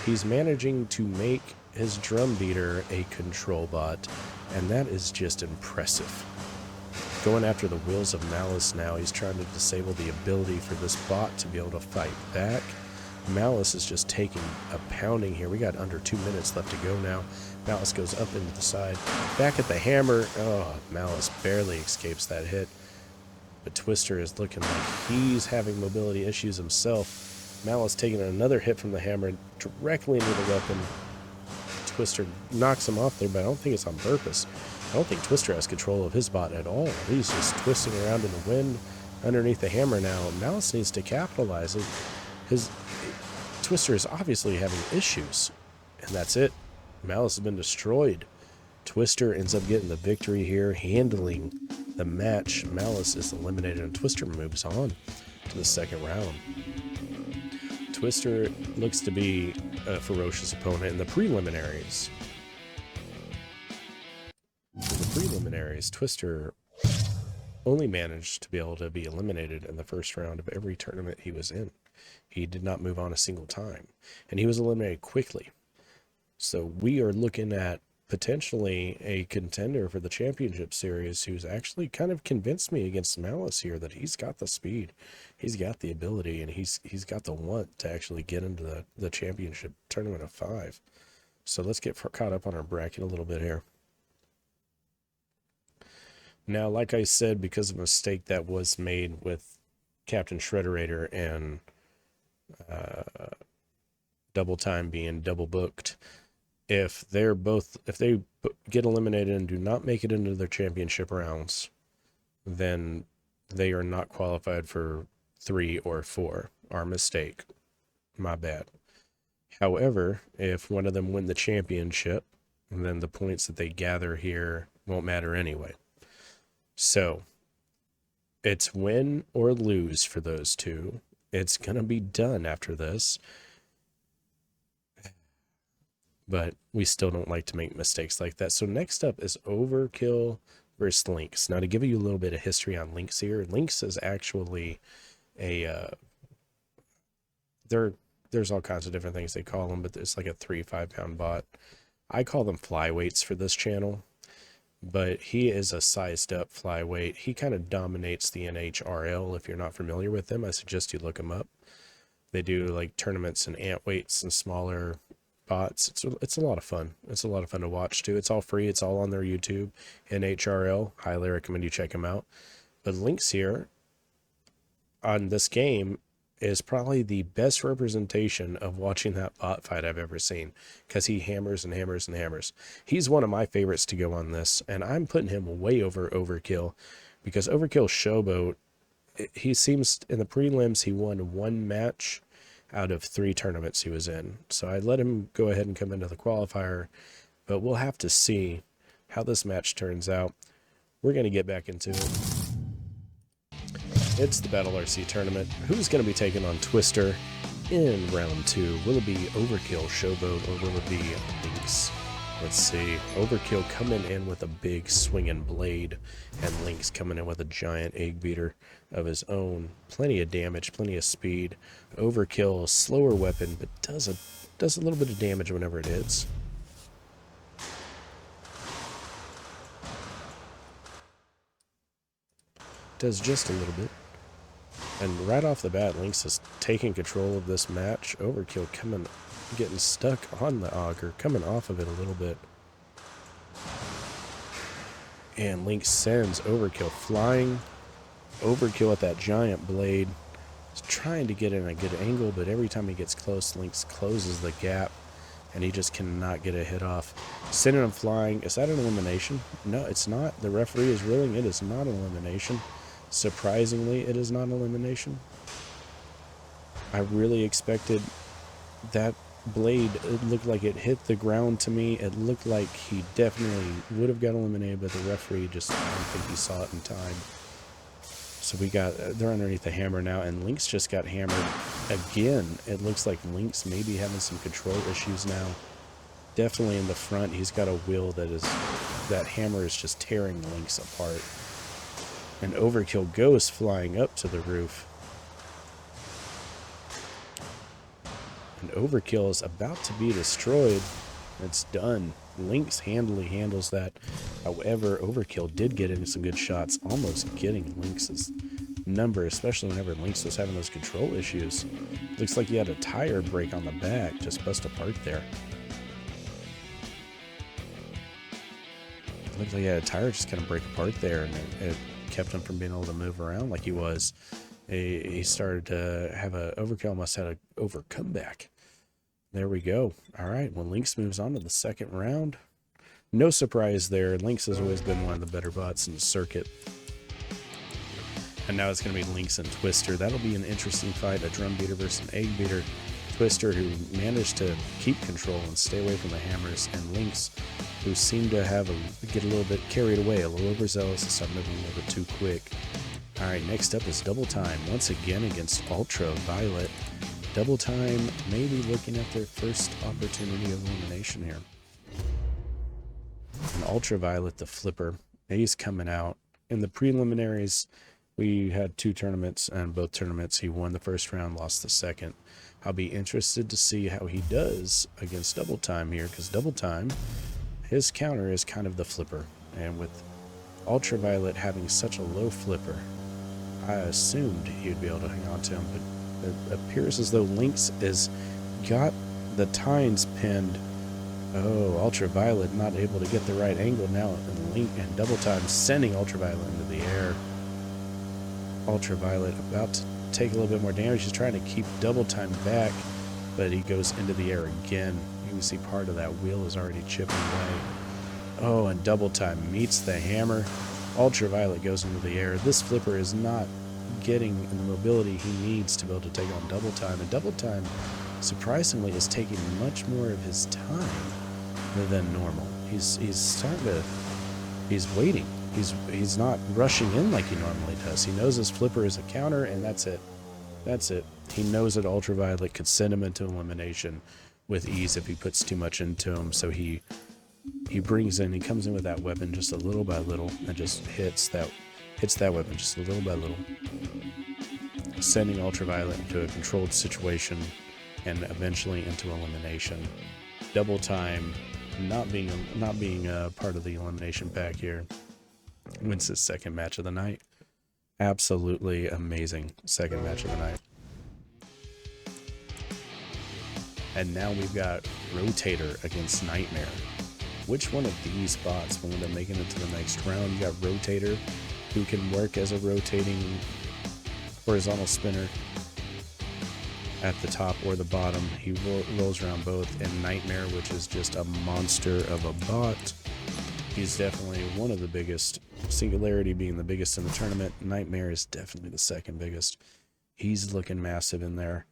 He's managing to make his drum beater a control bot, and that is just impressive. Going after the wheels of Malice now, he's trying to disable the ability for this bot to be able to fight back. Malice is just taking a pounding here. We got under 2 minutes left to go now. Malice goes up into the side. Back at the hammer. Oh, Malice barely escapes that hit. But Twister is looking like he's having mobility issues himself. Malice taking another hit from the hammer directly into the weapon. Twister knocks him off there, but I don't think it's on purpose. I don't think Twister has control of his bot at all. He's just twisting around in the wind underneath the hammer now. Malice needs to capitalize it. Twister is obviously having issues, and that's it. Malice has been destroyed. Twister ends up getting the victory here, handling the match. Malice is eliminated, and Twister moves on to the second round. Twister looks to be a ferocious opponent in the preliminaries. In the preliminaries, Twister only managed to be able to be eliminated in the first round of every tournament he was in. He did not move on a single time, and he was eliminated quickly. So we are looking at potentially a contender for the championship series who's actually kind of convinced me against Malice here that he's got the speed, he's got the ability, and he's got the want to actually get into the championship tournament of 5. So let's get caught up on our bracket a little bit here. Now, like I said, because of a mistake that was made with Captain Shredderator and Double Time being double booked, if they get eliminated and do not make it into their championship rounds, then they are not qualified for 3 or 4. Our mistake. My bad. However, if one of them win the championship, then the points that they gather here won't matter anyway. So, it's win or lose for those two. It's going to be done after this. But we still don't like to make mistakes like that. So next up is Overkill versus Lynx. Now, to give you a little bit of history on Lynx here, Lynx is actually there's all kinds of different things they call them, but it's like a 3-5 pound bot. I call them flyweights for this channel, but he is a sized up flyweight. He kind of dominates the NHRL. If you're not familiar with them, I suggest you look him up. They do like tournaments and ant weights and smaller bots. It's a lot of fun. It's a lot of fun to watch too. It's all free. It's all on their YouTube. NHRL. Highly recommend you check them out. But Lynx here on this game is probably the best representation of watching that bot fight I've ever seen, because he hammers and hammers and hammers. He's one of my favorites to go on this, and I'm putting him way over Overkill, because Overkill Showboat, he seems in the prelims he won 1 match out of 3 tournaments he was in. So I let him go ahead and come into the qualifier, but we'll have to see how this match turns out. We're going to get back into it. It's the Battle RC tournament. Who's going to be taking on Twister in round 2? Will it be Overkill, Showboat, or will it be Lynx? Let's see. Overkill coming in with a big swinging blade, and Lynx coming in with a giant egg beater of his own. Plenty of damage, plenty of speed. Overkill, slower weapon, but does a little bit of damage whenever it hits. Does just a little bit. And right off the bat, Lynx is taking control of this match. Overkill getting stuck on the auger, coming off of it a little bit. And Lynx sends Overkill flying. Overkill at that giant blade. He's trying to get in a good angle, but every time he gets close, Lynx closes the gap, and he just cannot get a hit off. Sending him flying. Is that an elimination? No, it's not. The referee is ruling it is not an elimination. Surprisingly, it is not an elimination. I really expected that blade. It looked like it hit the ground to me. It looked like he definitely would have got eliminated, but the referee just, I don't think he saw it in time. So they're underneath the hammer now, and Lynx just got hammered again. It looks like Lynx may be having some control issues now. Definitely in the front, he's got a wheel that hammer is just tearing Lynx apart. And Overkill goes flying up to the roof. And Overkill is about to be destroyed. It's done. Lynx handily handles that. However, Overkill did get into some good shots, almost getting Lynx's number, especially whenever Lynx was having those control issues. Looks like he had a tire break on the back, just bust apart there. Looks like he had a tire just kind of break apart there, and it kept him from being able to move around like he was. He started to have Overkill must have had a over comeback. There we go. All right, well, Lynx moves on to the second round. No surprise there. Lynx has always been one of the better bots in the circuit. And now it's going to be Lynx and Twister. That'll be an interesting fight, a drum beater versus an egg beater. Twister, who managed to keep control and stay away from the hammers, and Lynx, who seemed to get a little bit carried away, a little overzealous, and start moving a little bit too quick. All right, next up is Double Time, once again against Ultraviolet. Double Time may be looking at their first opportunity of elimination here. And Ultraviolet, the flipper, he's coming out. In the preliminaries, we had 2 tournaments, and both tournaments he won the first round, lost the second. I'll be interested to see how he does against Double Time here, because Double Time, his counter is kind of the flipper. And with Ultraviolet having such a low flipper, I assumed he'd be able to hang on to him, but it appears as though Lynx has got the tines pinned. Oh, Ultraviolet not able to get the right angle now, and Double Time sending Ultraviolet into the air. Ultraviolet about to take a little bit more damage. He's trying to keep Double Time back, but he goes into the air again. You can see part of that wheel is already chipping away. Oh, and Double Time meets the hammer. Ultraviolet goes into the air. This flipper is not getting the mobility he needs to be able to take on Double Time, and Double Time surprisingly is taking much more of his time than normal. He's waiting. He's not rushing in like he normally does. He knows his flipper is a counter, and that's it. He knows that Ultraviolet could send him into elimination with ease if he puts too much into him, so he comes in with that weapon just a little by little, and just hits that weapon just a little by little, sending Ultraviolet into a controlled situation and eventually into elimination. Double Time not being a part of the elimination pack here, wins his second match of the night. Absolutely amazing second match of the night. And now we've got Rotator against Nightmare. Which one of these bots will end up making it to the next round? You got Rotator, who can work as a rotating horizontal spinner at the top or the bottom. He rolls around both. And Nightmare, which is just a monster of a bot. He's definitely one of the biggest. Singularity being the biggest in the tournament. Nightmare is definitely the second biggest. He's looking massive in there.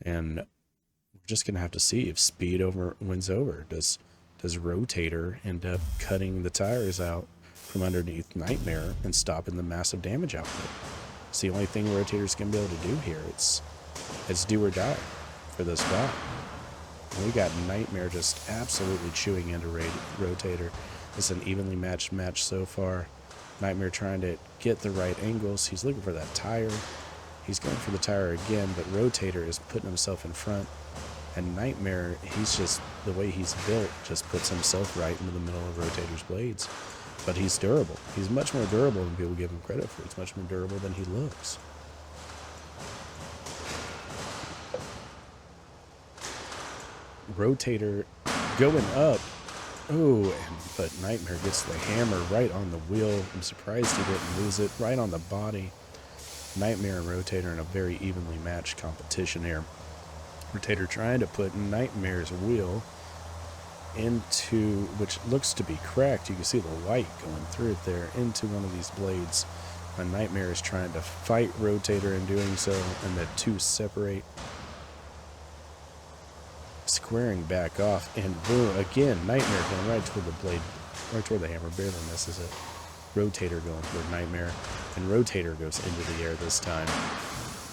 And we're just going to have to see if speed wins over. Does Rotator end up cutting the tires out from underneath Nightmare and stopping the massive damage output? It's the only thing Rotator's going to be able to do here. It's do or die for this spot. We got Nightmare just absolutely chewing into Rotator. It's an evenly matched match so far. Nightmare trying to get the right angles. He's looking for that tire. He's going for the tire again, but Rotator is putting himself in front. And Nightmare, he's just, the way he's built, just puts himself right into the middle of Rotator's blades. But he's durable. He's much more durable than people give him credit for. He's much more durable than he looks. Rotator going up. Oh, but Nightmare gets the hammer right on the wheel. I'm surprised he didn't lose it. Right on the body. Nightmare and Rotator in a very evenly matched competition here. Rotator trying to put Nightmare's wheel into, which looks to be cracked. You can see the light going through it there, into one of these blades. And Nightmare is trying to fight Rotator in doing so, and the two separate. Squaring back off, and boom, again, Nightmare going right toward the blade, right toward the hammer, barely misses it. Rotator going toward Nightmare, and Rotator goes into the air this time.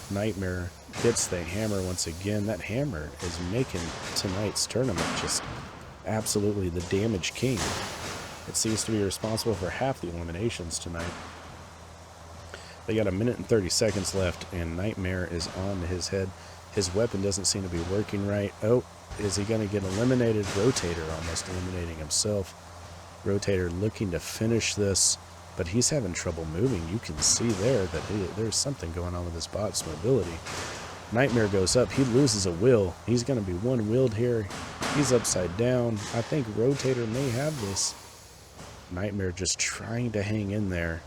Nightmare hits the hammer once again. That hammer is making tonight's tournament just absolutely the damage king. It seems to be responsible for half the eliminations tonight. They got 1 minute and 30 seconds left, and Nightmare is on his head. His weapon doesn't seem to be working right. Oh, is he going to get eliminated? Rotator almost eliminating himself. Rotator looking to finish this, but he's having trouble moving. You can see there that there's something going on with his bot's mobility. Nightmare goes up. He loses a wheel. He's going to be one-wheeled here. He's upside down. I think Rotator may have this. Nightmare just trying to hang in there.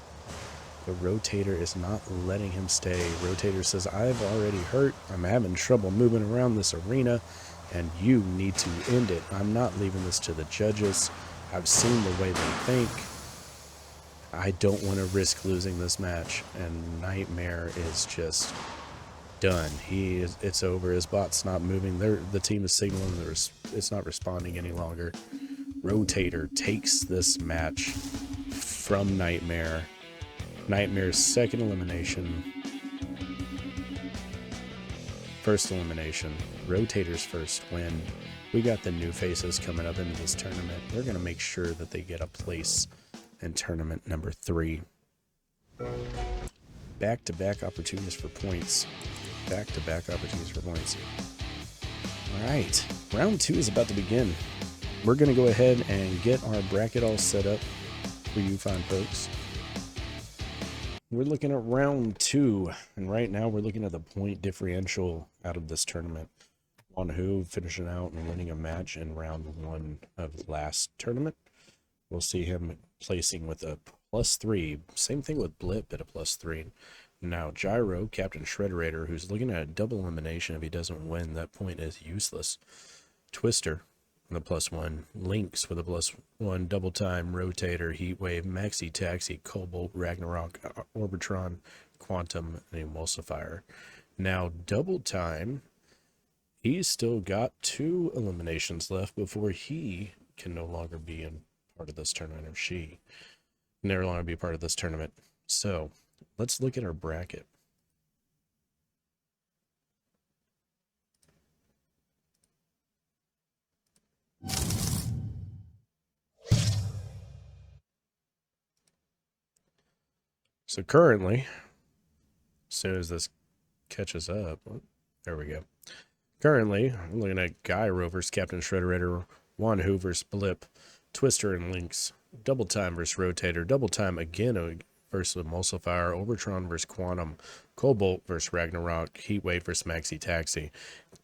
The Rotator is not letting him stay. Rotator says, I've already hurt. I'm having trouble moving around this arena, and you need to end it. I'm not leaving this to the judges. I've seen the way they think. I don't want to risk losing this match. And Nightmare is just done. It's over. His bot's not moving. The team is signaling it's not responding any longer. Rotator takes this match from Nightmare. Nightmare's second elimination. First elimination. Rotator's first win. We got the new faces coming up into this tournament. They're going to make sure that they get a place in tournament number 3. Back-to-back opportunities for points. Back-to-back opportunities for points. All right. Round 2 is about to begin. We're going to go ahead and get our bracket all set up for you fine folks. We're looking at round 2, and right now we're looking at the point differential out of this tournament. Wanhu finishing out and winning a match in round 1 of last tournament. We'll see him placing with a +3. Same thing with Blip at a +3. Now Gyro, Captain Shredderator, who's looking at a double elimination. If he doesn't win, that point is useless. Twister with a +1, Lynx with a +1, Double Time, Rotator, Heatwave, Maxi Taxi, Cobalt, Ragnarok, Orbitron, Quantum, and Emulsifier. Now Double Time, he's still got 2 eliminations left before he can no longer be in part of this tournament, or she can no longer be part of this tournament. So let's look at our bracket. So currently, as soon as this catches up, there we go. Currently, I'm looking at Gyro versus Captain Shredderator, Wanhu versus Blip, Twister and Lynx, Double Time versus Rotator, Double Time again versus Emulsifier, Orbitron versus Quantum, Cobalt versus Ragnarok, Heatwave versus Maxi Taxi.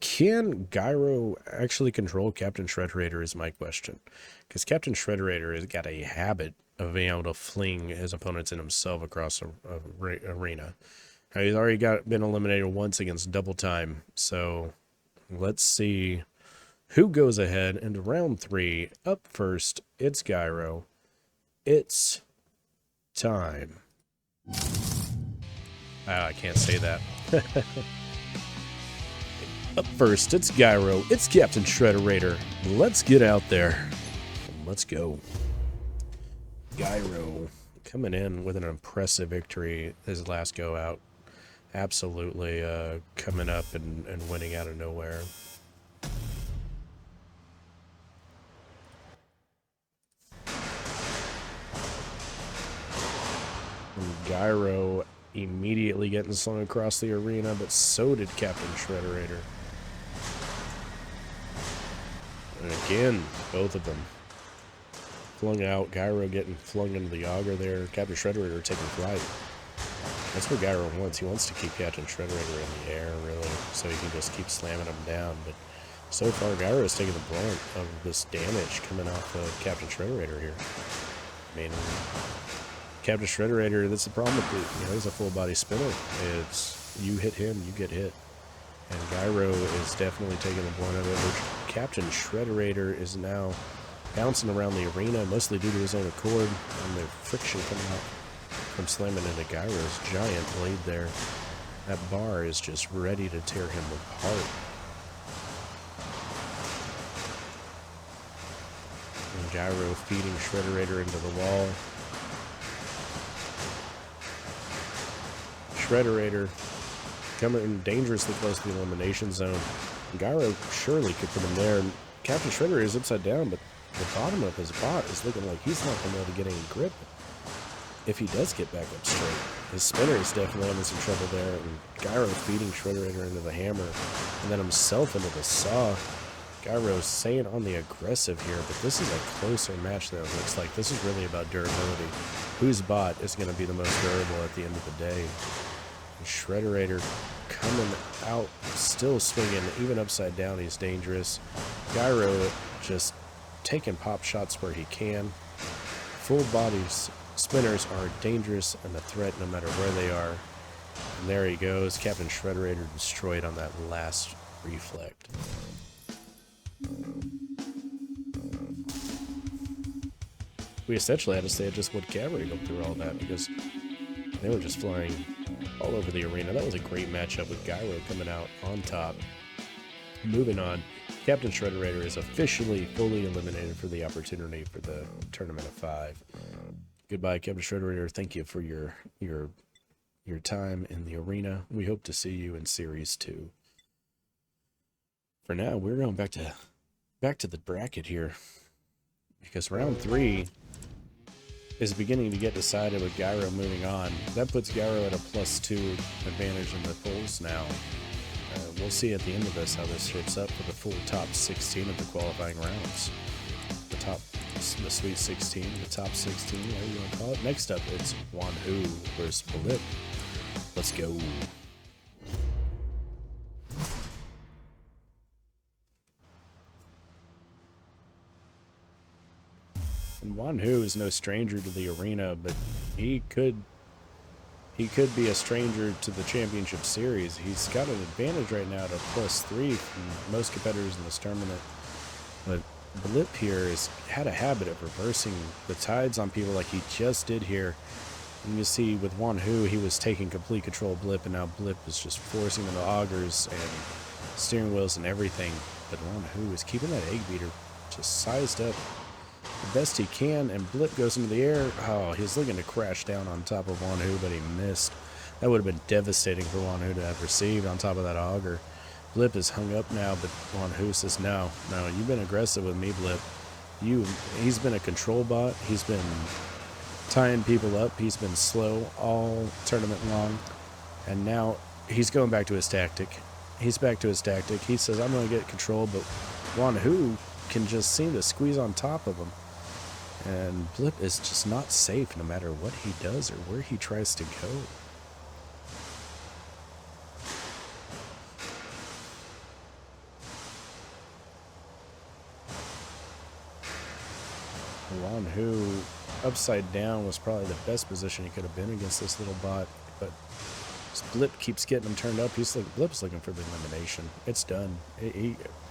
Can Gyro actually control Captain Shredderator is my question. Because Captain Shredderator has got a habit of being able to fling his opponents and himself across a arena. He's already been eliminated once against Double Time. So let's see who goes ahead into round 3. Up first, it's Gyro. It's time. I can't say that. Up first, it's Gyro. It's Captain Shredderator. Let's get out there. Let's go. Gyro coming in with an impressive victory his last go out. Absolutely coming up and winning out of nowhere. And Gyro immediately getting slung across the arena, but so did Captain Shredderator. And again, both of them flung out. Gyro getting flung into the auger there. Captain Shredderator taking flight. That's what Gyro wants. He wants to keep Captain Shredderator in the air, really, so he can just keep slamming him down. But so far, Gyro is taking the brunt of this damage coming off of Captain Shredderator here. I mean, Captain Shredderator, that's the problem with it. You know, he's a full body spinner. It's you hit him, you get hit. And Gyro is definitely taking the brunt of it. Captain Shredderator is now bouncing around the arena, mostly due to his own accord, and the friction coming out from slamming into Gyro's giant blade there. That bar is just ready to tear him apart. And Gyro feeding Shredderator into the wall. Shredderator coming dangerously close to the elimination zone. Gyro surely could put him there. And Captain Shredderator is upside down, but the bottom of his bot is looking like he's not going to be able to get any grip if he does get back up straight. His spinner is definitely having some trouble there, and Gyro feeding Shredderator into the hammer, and then himself into the saw. Gyro staying on the aggressive here, but this is a closer match than it looks like. This is really about durability. Whose bot is going to be the most durable at the end of the day? And Shredderator coming out, still swinging, even upside down, he's dangerous. Gyro just taking pop shots where he can. Full bodies spinners are dangerous and a threat no matter where they are. And there he goes. Captain Shredderator destroyed on that last reflect. We essentially had to say it just would Cavalry go through all that because they were just flying all over the arena. That was a great matchup with Gyro coming out on top. Moving on, Captain Shredderator is officially fully eliminated for the opportunity for the Tournament of 5. Goodbye, Captain Shredderator. Thank you for your time in the arena. We hope to see you in Series 2. For now, we're going back to the bracket here, because round 3 is beginning to get decided with Gyro moving on. That puts Gyro at a +2 advantage in the polls now. We'll see at the end of this how this shapes up for the full top 16 of the qualifying rounds. The Sweet 16, the top 16, whatever you want to call it. Next up, it's Wanhu versus Blip. Let's go. And Wanhu is no stranger to the arena, but he could be a stranger to the championship series. He's got an advantage right now to +3 from most competitors in this tournament. But Blip here has had a habit of reversing the tides on people like he just did here. And you see with Wanhu, he was taking complete control of Blip, and now Blip is just forcing him into augers and steering wheels and everything. But Wanhu is keeping that egg beater just sized up the best he can, and Blip goes into the air. Oh, he's looking to crash down on top of Wanhu, but he missed. That would have been devastating for Wanhu to have received on top of that auger. Blip is hung up now, but Wanhu says, no, you've been aggressive with me, Blip. He's been a control bot. He's been tying people up. He's been slow all tournament long, and now he's going back to his tactic. He's back to his tactic. He says, I'm going to get control, but Wanhu can just seem to squeeze on top of him. And Blip is just not safe no matter what he does or where he tries to go. Wanhu upside down was probably the best position he could have been against this little bot, but Blip keeps getting him turned up. Blip's looking for the elimination. It's done.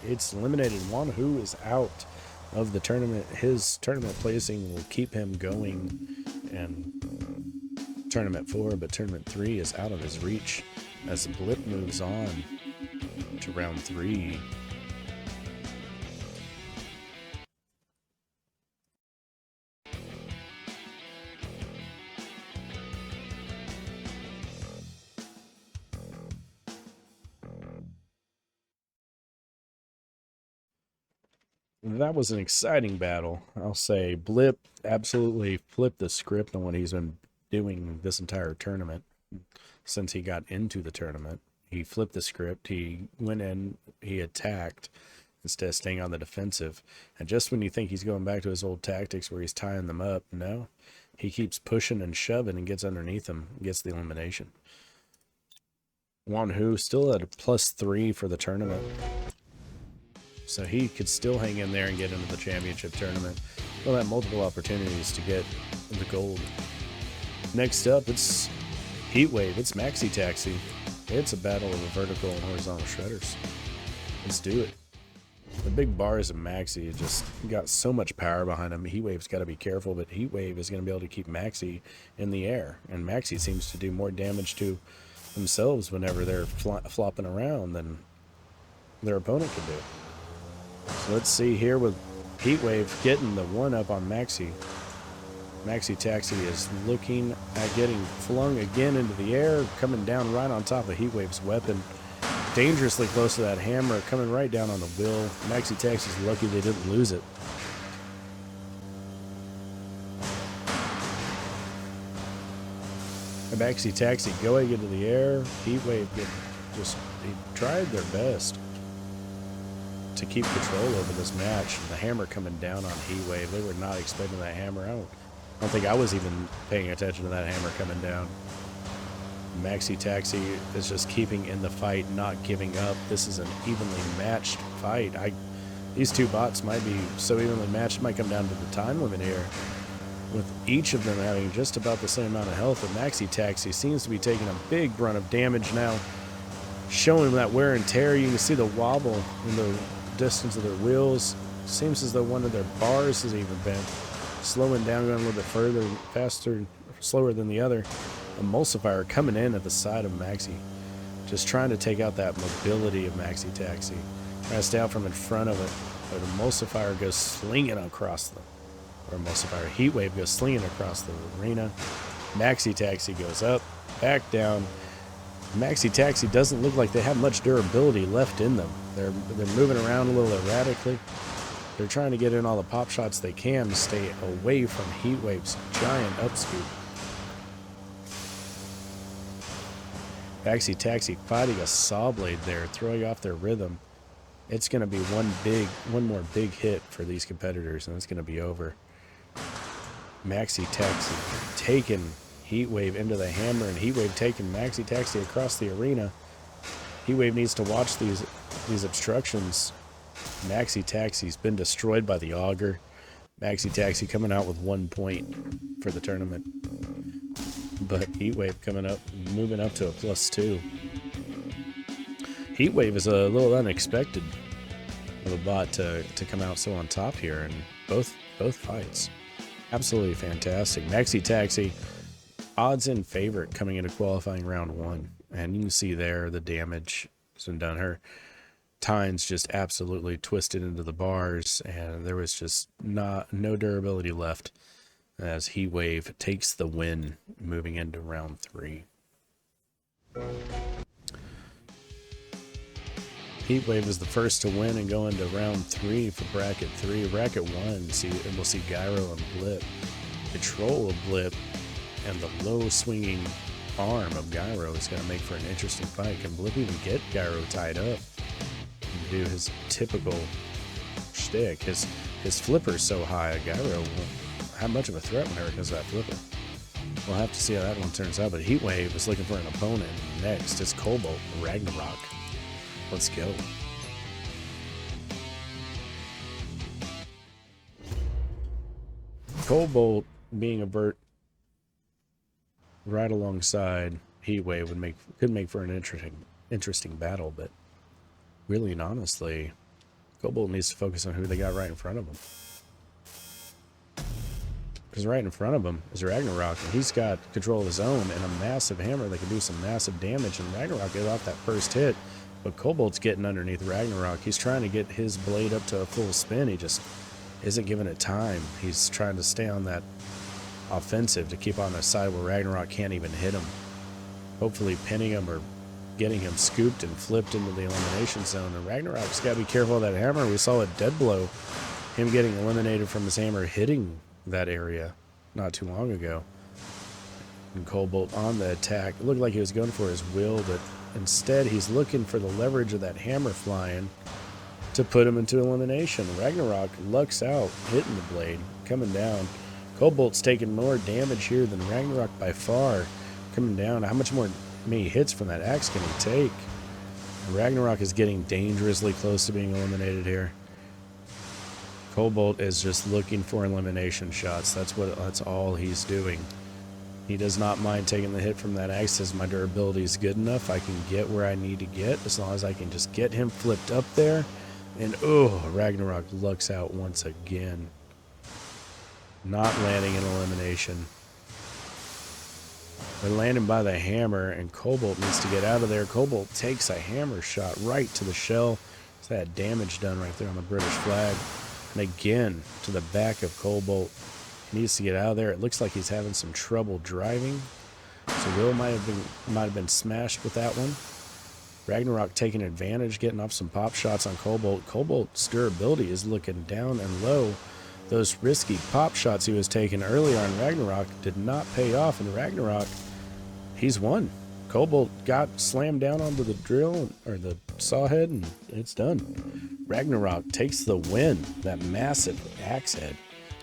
It's eliminated. Wanhu is out of the tournament. His tournament placing will keep him going in Tournament 4, but Tournament 3 is out of his reach as Blip moves on. to round 3. That was an exciting battle. I'll say Blip absolutely flipped the script on what he's been doing this entire tournament since he got into the tournament. He flipped the script. He went in, he attacked instead of staying on the defensive. And just when you think he's going back to his old tactics where he's tying them up, no, he keeps pushing and shoving and gets underneath them, gets the elimination. Wanhu still at a +3 for the tournament. So he could still hang in there and get into the championship tournament. He'll have multiple opportunities to get the gold. Next up, it's Heatwave. It's Maxi Taxi. It's a battle of the vertical and horizontal shredders. Let's do it. The big bars of Maxi just got so much power behind him. Heatwave's got to be careful, but Heatwave is going to be able to keep Maxi in the air. And Maxi seems to do more damage to themselves whenever they're flopping around than their opponent could do. So let's see here with Heatwave getting the 1-up on Maxi. Maxi Taxi is looking at getting flung again into the air, coming down right on top of Heatwave's weapon. Dangerously close to that hammer, coming right down on the wheel. Maxi Taxi's lucky they didn't lose it. Maxi Taxi going into the air. Heatwave he tried their best to keep control over this match. The hammer coming down on Heatwave. They were not expecting that hammer. I don't think I was even paying attention to that hammer coming down. Maxi Taxi is just keeping in the fight, not giving up. This is an evenly matched fight. These two bots might be so evenly matched, it might come down to the time limit here, with each of them having just about the same amount of health. But Maxi Taxi seems to be taking a big brunt of damage now, showing that wear and tear. You can see the wobble in the distance of their wheels. Seems as though one of their bars has even bent, slowing down, going a little bit further, faster, slower than the other. Emulsifier coming in at the side of Maxi, just trying to take out that mobility of Maxi Taxi. Trying to stay out from in front of it, but Emulsifier goes slinging across the, or Emulsifier Heatwave goes slinging across the arena. Maxi Taxi goes up, back down. Maxi Taxi doesn't look like they have much durability left in them. They're moving around a little erratically. They're trying to get in all the pop shots they can to stay away from Heatwave's giant upscoop. Maxi Taxi fighting a saw blade there, throwing off their rhythm. It's going to be one more big hit for these competitors, and it's going to be over. Maxi Taxi taking Heatwave into the hammer, and Heatwave taking Maxi Taxi across the arena. Heatwave needs to watch these obstructions. Maxi Taxi's been destroyed by the auger. Maxi Taxi coming out with 1 point for the tournament. But Heatwave coming up, moving up to a +2. Heatwave is a little unexpected of a bot to come out so on top here in both fights. Absolutely fantastic. Maxi Taxi, odds-in favorite coming into qualifying round 1. And you can see there the damage has been done. Her tines just absolutely twisted into the bars, and there was just no durability left as Heatwave takes the win moving into round 3. Heatwave is the first to win and go into round 3 for bracket 3. Bracket 1, we'll see Gyro and Blip. Control of Blip and the low swinging arm of Gyro is going to make for an interesting fight. Can Blip even get Gyro tied up and do his typical shtick? His flipper's so high, Gyro won't have much of a threat whenever it does that flipper. We'll have to see how that one turns out, but Heatwave is looking for an opponent. Next is Cobalt Ragnarok. Let's go. Cobalt being a vert right alongside Heatwave could make for an interesting battle, but really and honestly, Cobalt needs to focus on who they got right in front of him. Because right in front of him is Ragnarok, and he's got control of his own and a massive hammer that can do some massive damage. And Ragnarok gets off that first hit, But Kobolt's getting underneath Ragnarok. He's trying to get his blade up to a full spin. He just isn't giving it time. He's trying to stay on that offensive to keep on the side where Ragnarok can't even hit him. Hopefully pinning him or getting him scooped and flipped into the elimination zone. And Ragnarok's got to be careful of that hammer. We saw a dead blow, him getting eliminated from his hammer hitting that area not too long ago. And Kobold on the attack. It looked like he was going for his will, but instead he's looking for the leverage of that hammer flying to put him into elimination. Ragnarok lucks out, hitting the blade, coming down. Kobold's taking more damage here than Ragnarok by far. Coming down. How much more many hits from that axe can he take? Ragnarok is getting dangerously close to being eliminated here. Kobold is just looking for elimination shots. That's all he's doing. He does not mind taking the hit from that axe. Says my durability is good enough. I can get where I need to get as long as I can just get him flipped up there. And oh, Ragnarok lucks out once again. Not landing an elimination. They're landing by the hammer, and Kobold needs to get out of there. Kobold takes a hammer shot right to the shell. It's that damage done right there on the British flag. And again, to the back of Kobold. He needs to get out of there. It looks like he's having some trouble driving. So Will might have been smashed with that one. Ragnarok taking advantage, getting off some pop shots on Kobold. Kobold's durability is looking down and low. Those risky pop shots he was taking earlier on Ragnarok did not pay off, and Ragnarok, he's won. Kobold got slammed down onto the drill, or the saw head, and it's done. Ragnarok takes the win. That massive axe head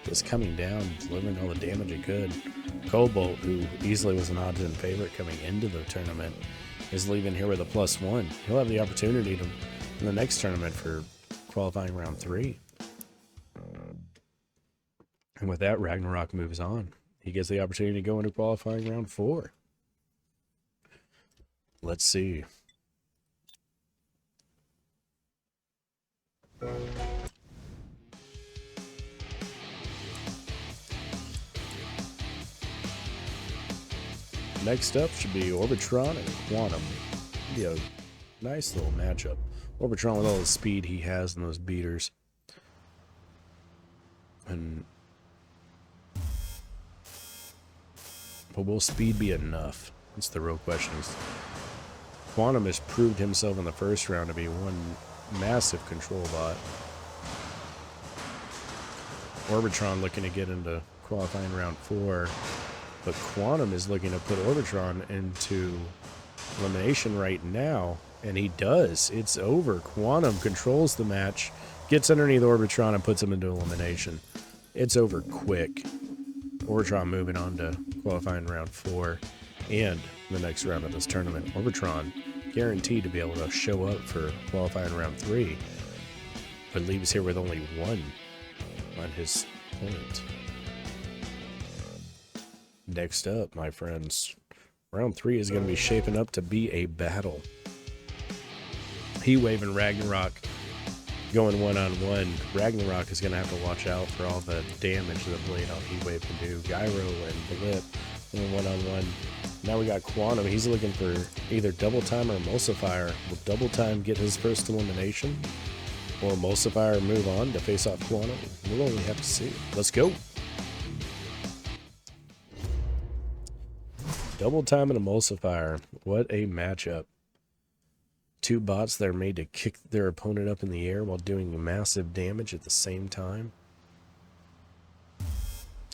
is coming down, delivering all the damage it could. Kobold, who easily was an odds-in favorite coming into the tournament, is leaving here with a +1. He'll have the opportunity to in the next tournament for qualifying round 3. And with that, Ragnarok moves on. He gets the opportunity to go into qualifying round 4. Let's see. Next up should be Orbitron and Quantum. Be a nice little matchup. Orbitron with all the speed he has in those beaters. But will speed be enough? That's the real question. Quantum has proved himself in the first round to be one massive control bot. Orbitron looking to get into qualifying round 4. But Quantum is looking to put Orbitron into elimination right now. And he does. It's over. Quantum controls the match, gets underneath Orbitron, and puts him into elimination. It's over quick. Orbitron moving on to qualifying round 4 and the next round of this tournament. Orbitron guaranteed to be able to show up for qualifying round 3, but leaves here with only 1 on his point. Next up, my friends, round 3 is going to be shaping up to be a battle. Heatwave and Ragnarok going one-on-one. Ragnarok is going to have to watch out for all the damage that Blade on Heatwave can do. Gyro and Blip going one-on-one. Now we got Quantum. He's looking for either Double Time or Emulsifier. Will Double Time get his first elimination? Or Emulsifier move on to face off Quantum? We'll only have to see. Let's go. Double Time and Emulsifier. What a matchup. 2 bots that are made to kick their opponent up in the air while doing massive damage at the same time.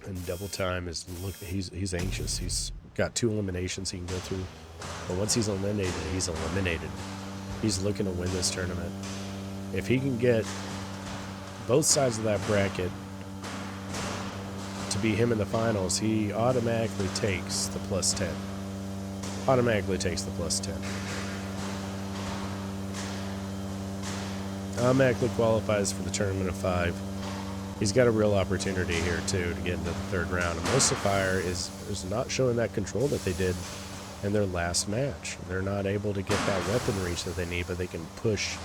And Double Time is he's anxious. He's got 2 eliminations he can go through. But once he's eliminated, he's eliminated. He's looking to win this tournament. If he can get both sides of that bracket to be him in the finals, he automatically takes the +10. Automatically takes the +10. Automatically qualifies for the tournament of 5. He's got a real opportunity here too to get into the 3rd round. Emulsifier is not showing that control that they did in their last match. They're not able to get that weapon reach that they need, but they can push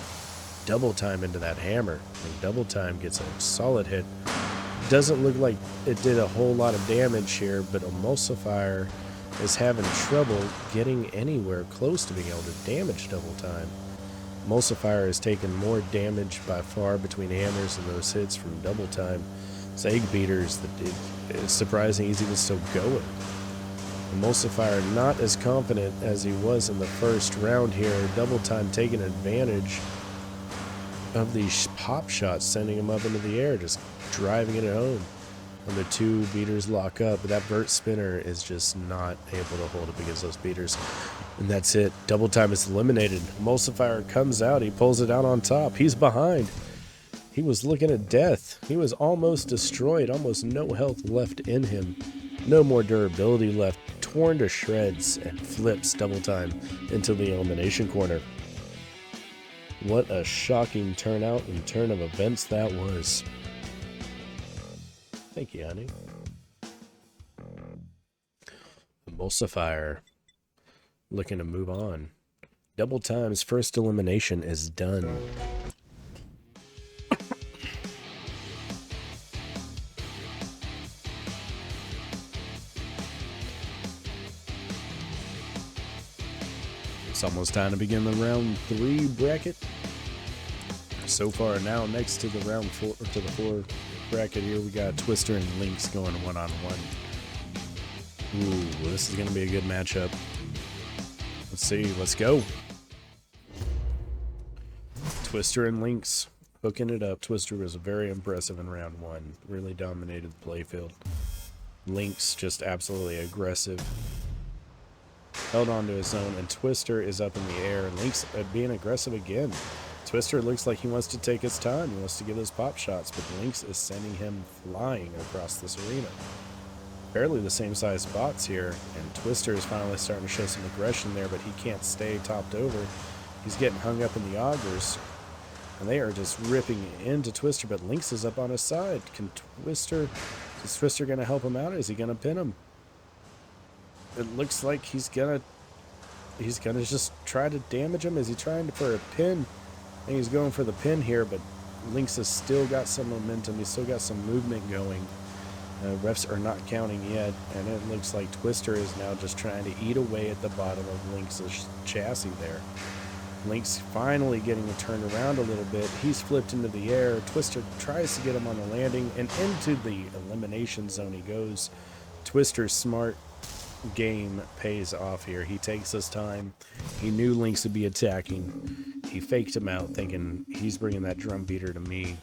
Double Time into that hammer. And Double Time gets a solid hit. Doesn't look like it did a whole lot of damage here, but Emulsifier is having trouble getting anywhere close to being able to damage Double Time. Emulsifier has taken more damage by far between hammers and those hits from Double Time. It's Egg Beaters that it's surprising he's even still going. Emulsifier not as confident as he was in the first round here. Double Time taking advantage of these pop shots, sending him up into the air, just driving it home. When the two beaters lock up, but that vert spinner is just not able to hold up against those beaters. And that's it. Double Time is eliminated. Emulsifier comes out. He pulls it out on top. He's behind. He was looking at death. He was almost destroyed. Almost no health left in him. No more durability left. Torn to shreds and flips Double Time into the elimination corner. What a shocking turnout and turn of events that was. Thank you, honey. Emulsifier looking to move on. Double Time's first elimination is done. It's almost time to begin the round 3 bracket. So far now, next to the round 4 to the 4 bracket here, we got Twister and Lynx going one-on-one. Ooh, this is going to be a good matchup. Let's see. Let's go. Twister and Lynx hooking it up. Twister was very impressive in round 1. Really dominated the playfield. Lynx just absolutely aggressive. Held on to his own, and Twister is up in the air. And Lynx being aggressive again. Twister looks like he wants to take his time. He wants to get those pop shots, but Lynx is sending him flying across this arena. Barely the same size spots here, and Twister is finally starting to show some aggression there, but he can't stay topped over. He's getting hung up in the augers, and they are just ripping into Twister, but Lynx is up on his side. Is Twister going to help him out, or is he going to pin him? It looks like he's gonna just try to damage him. Is he trying for a pin? I think he's going for the pin here, but Lynx has still got some momentum. He's still got some movement going. Refs are not counting yet, and it looks like Twister is now just trying to eat away at the bottom of Lynx's chassis there. Lynx finally getting it turned around a little bit. He's flipped into the air. Twister tries to get him on the landing, and into the elimination zone he goes. Twister's smart game pays off here. He takes his time. He knew Lynx would be attacking. He faked him out, thinking he's bringing that drum beater to me.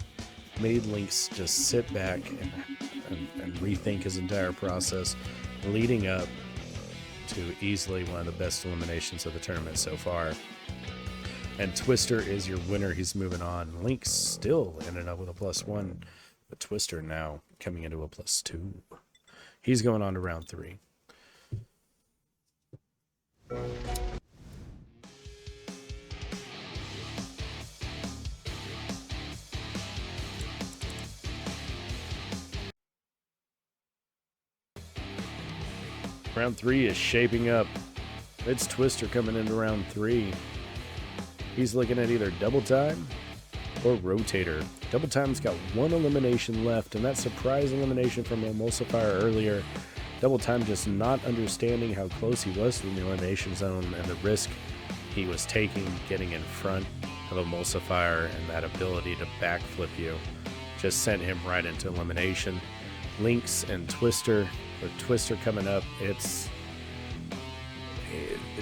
Made Lynx just sit back and rethink his entire process, leading up to easily one of the best eliminations of the tournament so far. And Twister is your winner. He's moving on. Lynx still ended up with a +1, but Twister now coming into a +2. He's going on to round 3. Round 3 is shaping up. It's Twister coming into round 3. He's looking at either Double Time or Rotator. Double Time's got 1 elimination left, and that surprise elimination from Emulsifier earlier. Double Time just not understanding how close he was to the elimination zone and the risk he was taking getting in front of Emulsifier, and that ability to backflip you just sent him right into elimination. Lynx and Twister, with Twister coming up, it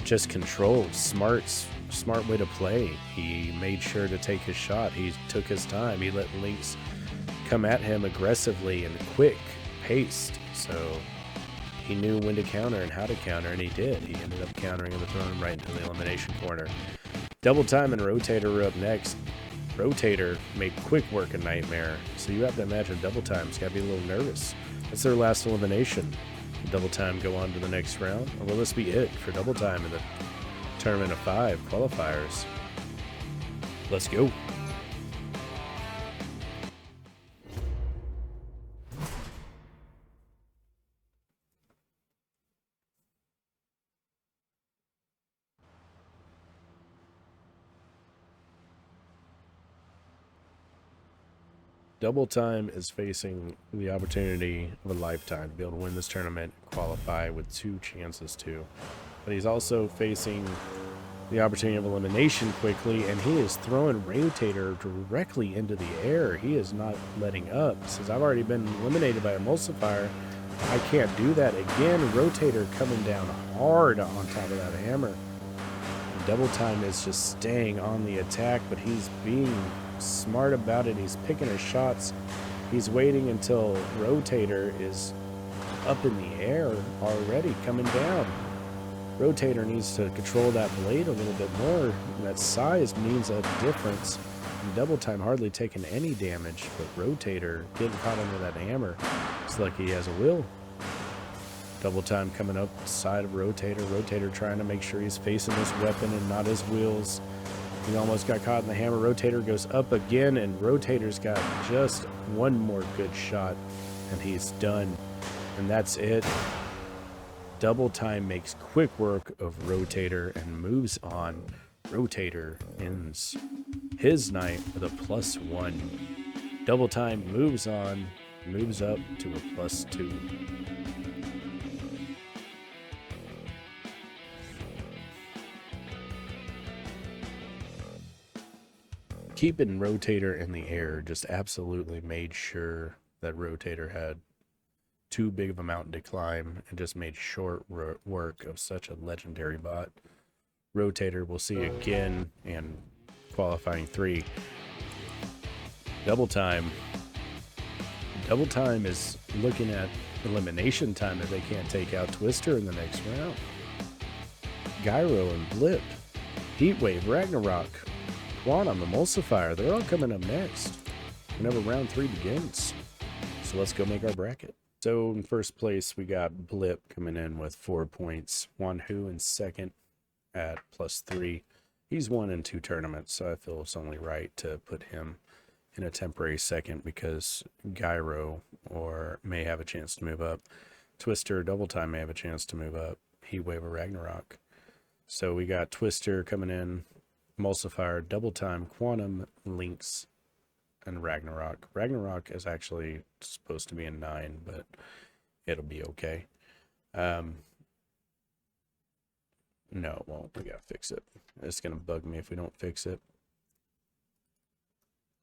just controlled. Smart way to play. He made sure to take his shot. He took his time. He let Lynx come at him aggressively and quick paced. So he knew when to counter and how to counter, and he did. He ended up countering him and throwing him right into the elimination corner. Double Time and Rotator were up next. Rotator made quick work a nightmare, so you have to imagine Double Time's got to be a little nervous. It's their last elimination. Double Time go on to the next round, or will this be it for Double Time in the tournament of 5 qualifiers? Let's go. Double Time is facing the opportunity of a lifetime to be able to win this tournament, qualify with 2 chances to. But he's also facing the opportunity of elimination quickly, and he is throwing Rotator directly into the air. He is not letting up. Since I've already been eliminated by Emulsifier, I can't do that again. Rotator coming down hard on top of that hammer. And Double Time is just staying on the attack, but he's being smart about it. He's picking his shots. He's waiting until Rotator is up in the air already, coming down. Rotator needs to control that blade a little bit more. That size means a difference. And Double Time hardly taking any damage, but Rotator getting caught under that hammer. It's like he has a will. Double Time coming up side of Rotator. Rotator trying to make sure he's facing his weapon and not his wheels. He almost got caught in the hammer. Rotator goes up again, and Rotator's got just one more good shot, and he's done. And that's it. Double Time makes quick work of Rotator and moves on. Rotator ends his night with a +1. Double Time moves on, moves up to a +2. Keeping Rotator in the air just absolutely made sure that Rotator had too big of a mountain to climb and just made short work of such a legendary bot. Rotator we'll see again in qualifying 3. Double Time is looking at elimination time if they can't take out Twister in the next round. Gyro and Blip, Heatwave, Ragnarok, Quantum, Emulsifier, they're all coming up next whenever round 3 begins. So let's go make our bracket. So in first place, we got Blip coming in with 4 points. Wanhu in second at +3. He's won in 2 tournaments, so I feel it's only right to put him in a temporary second because Gyro may have a chance to move up. Twister, Double Time may have a chance to move up. Heatwave or Ragnarok. So we got Twister coming in, Emulsifier, Double Time, Quantum, Lynx, and Ragnarok. Ragnarok is actually supposed to be in 9, but it'll be okay. No, it won't. We gotta fix it. It's gonna bug me if we don't fix it.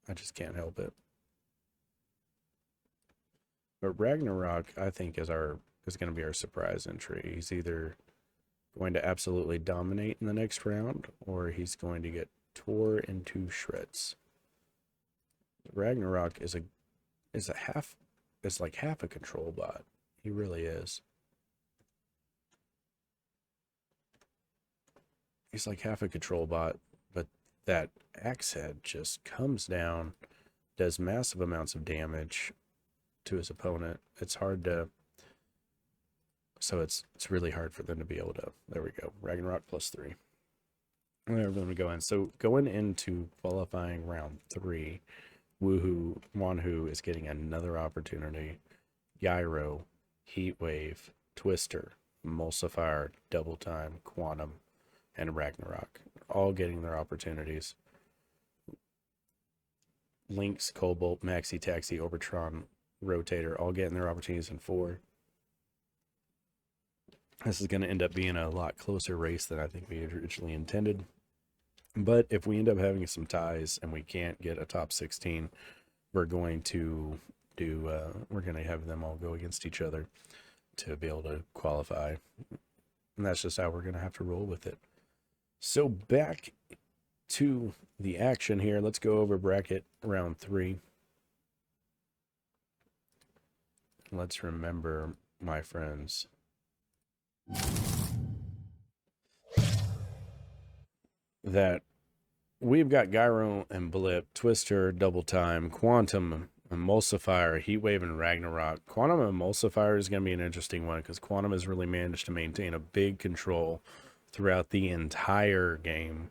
I just can't help it. But Ragnarok, I think, is gonna be our surprise entry. He's either going to absolutely dominate in the next round, or he's going to get tore into shreds. Ragnarok is like half a control bot. He really is. He's like half a control bot, but that axe head just comes down, does massive amounts of damage to his opponent. It's hard to, so it's really hard for them to be able to, there we go, Ragnarok +3. Everyone to go in. So going into qualifying round 3, Wanhu is getting another opportunity. Gyro, Heatwave, Twister, Emulsifier, Double Time, Quantum, and Ragnarok, all getting their opportunities. Lynx, Cobalt, Maxi Taxi, Orbitron, Rotator, all getting their opportunities in 4. This is going to end up being a lot closer race than I think we originally intended. But if we end up having some ties and we can't get a top 16, we're going to have them all go against each other to be able to qualify. And that's just how we're going to have to roll with it. So back to the action here. Let's go over bracket round 3. Let's remember, my friends, that we've got Gyro and Blip, Twister, Double Time, Quantum, Emulsifier, Heatwave, and Ragnarok. Quantum Emulsifier is going to be an interesting one because Quantum has really managed to maintain a big control throughout the entire game,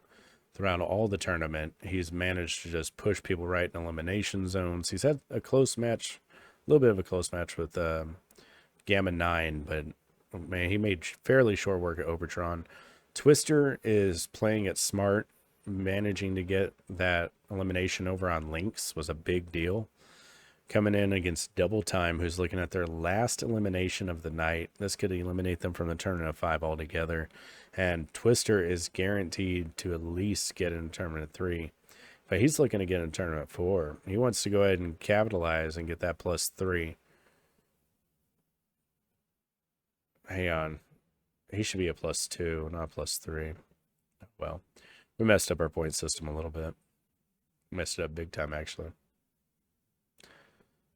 throughout all the tournament. He's managed to just push people right in elimination zones. He's had a close match, a little bit of a close match with Gamma 9, but man, he made fairly short work at Obertron. Twister is playing it smart. Managing to get that elimination over on Lynx was a big deal coming in against Double Time, who's looking at their last elimination of the night. This could eliminate them from the tournament of 5 altogether. And Twister is guaranteed to at least get in tournament of 3. But he's looking to get in tournament 4. He wants to go ahead and capitalize and get that +3. Hang on. He should be a +2, not +3. Well, we messed up our point system a little bit. Messed it up big time, actually.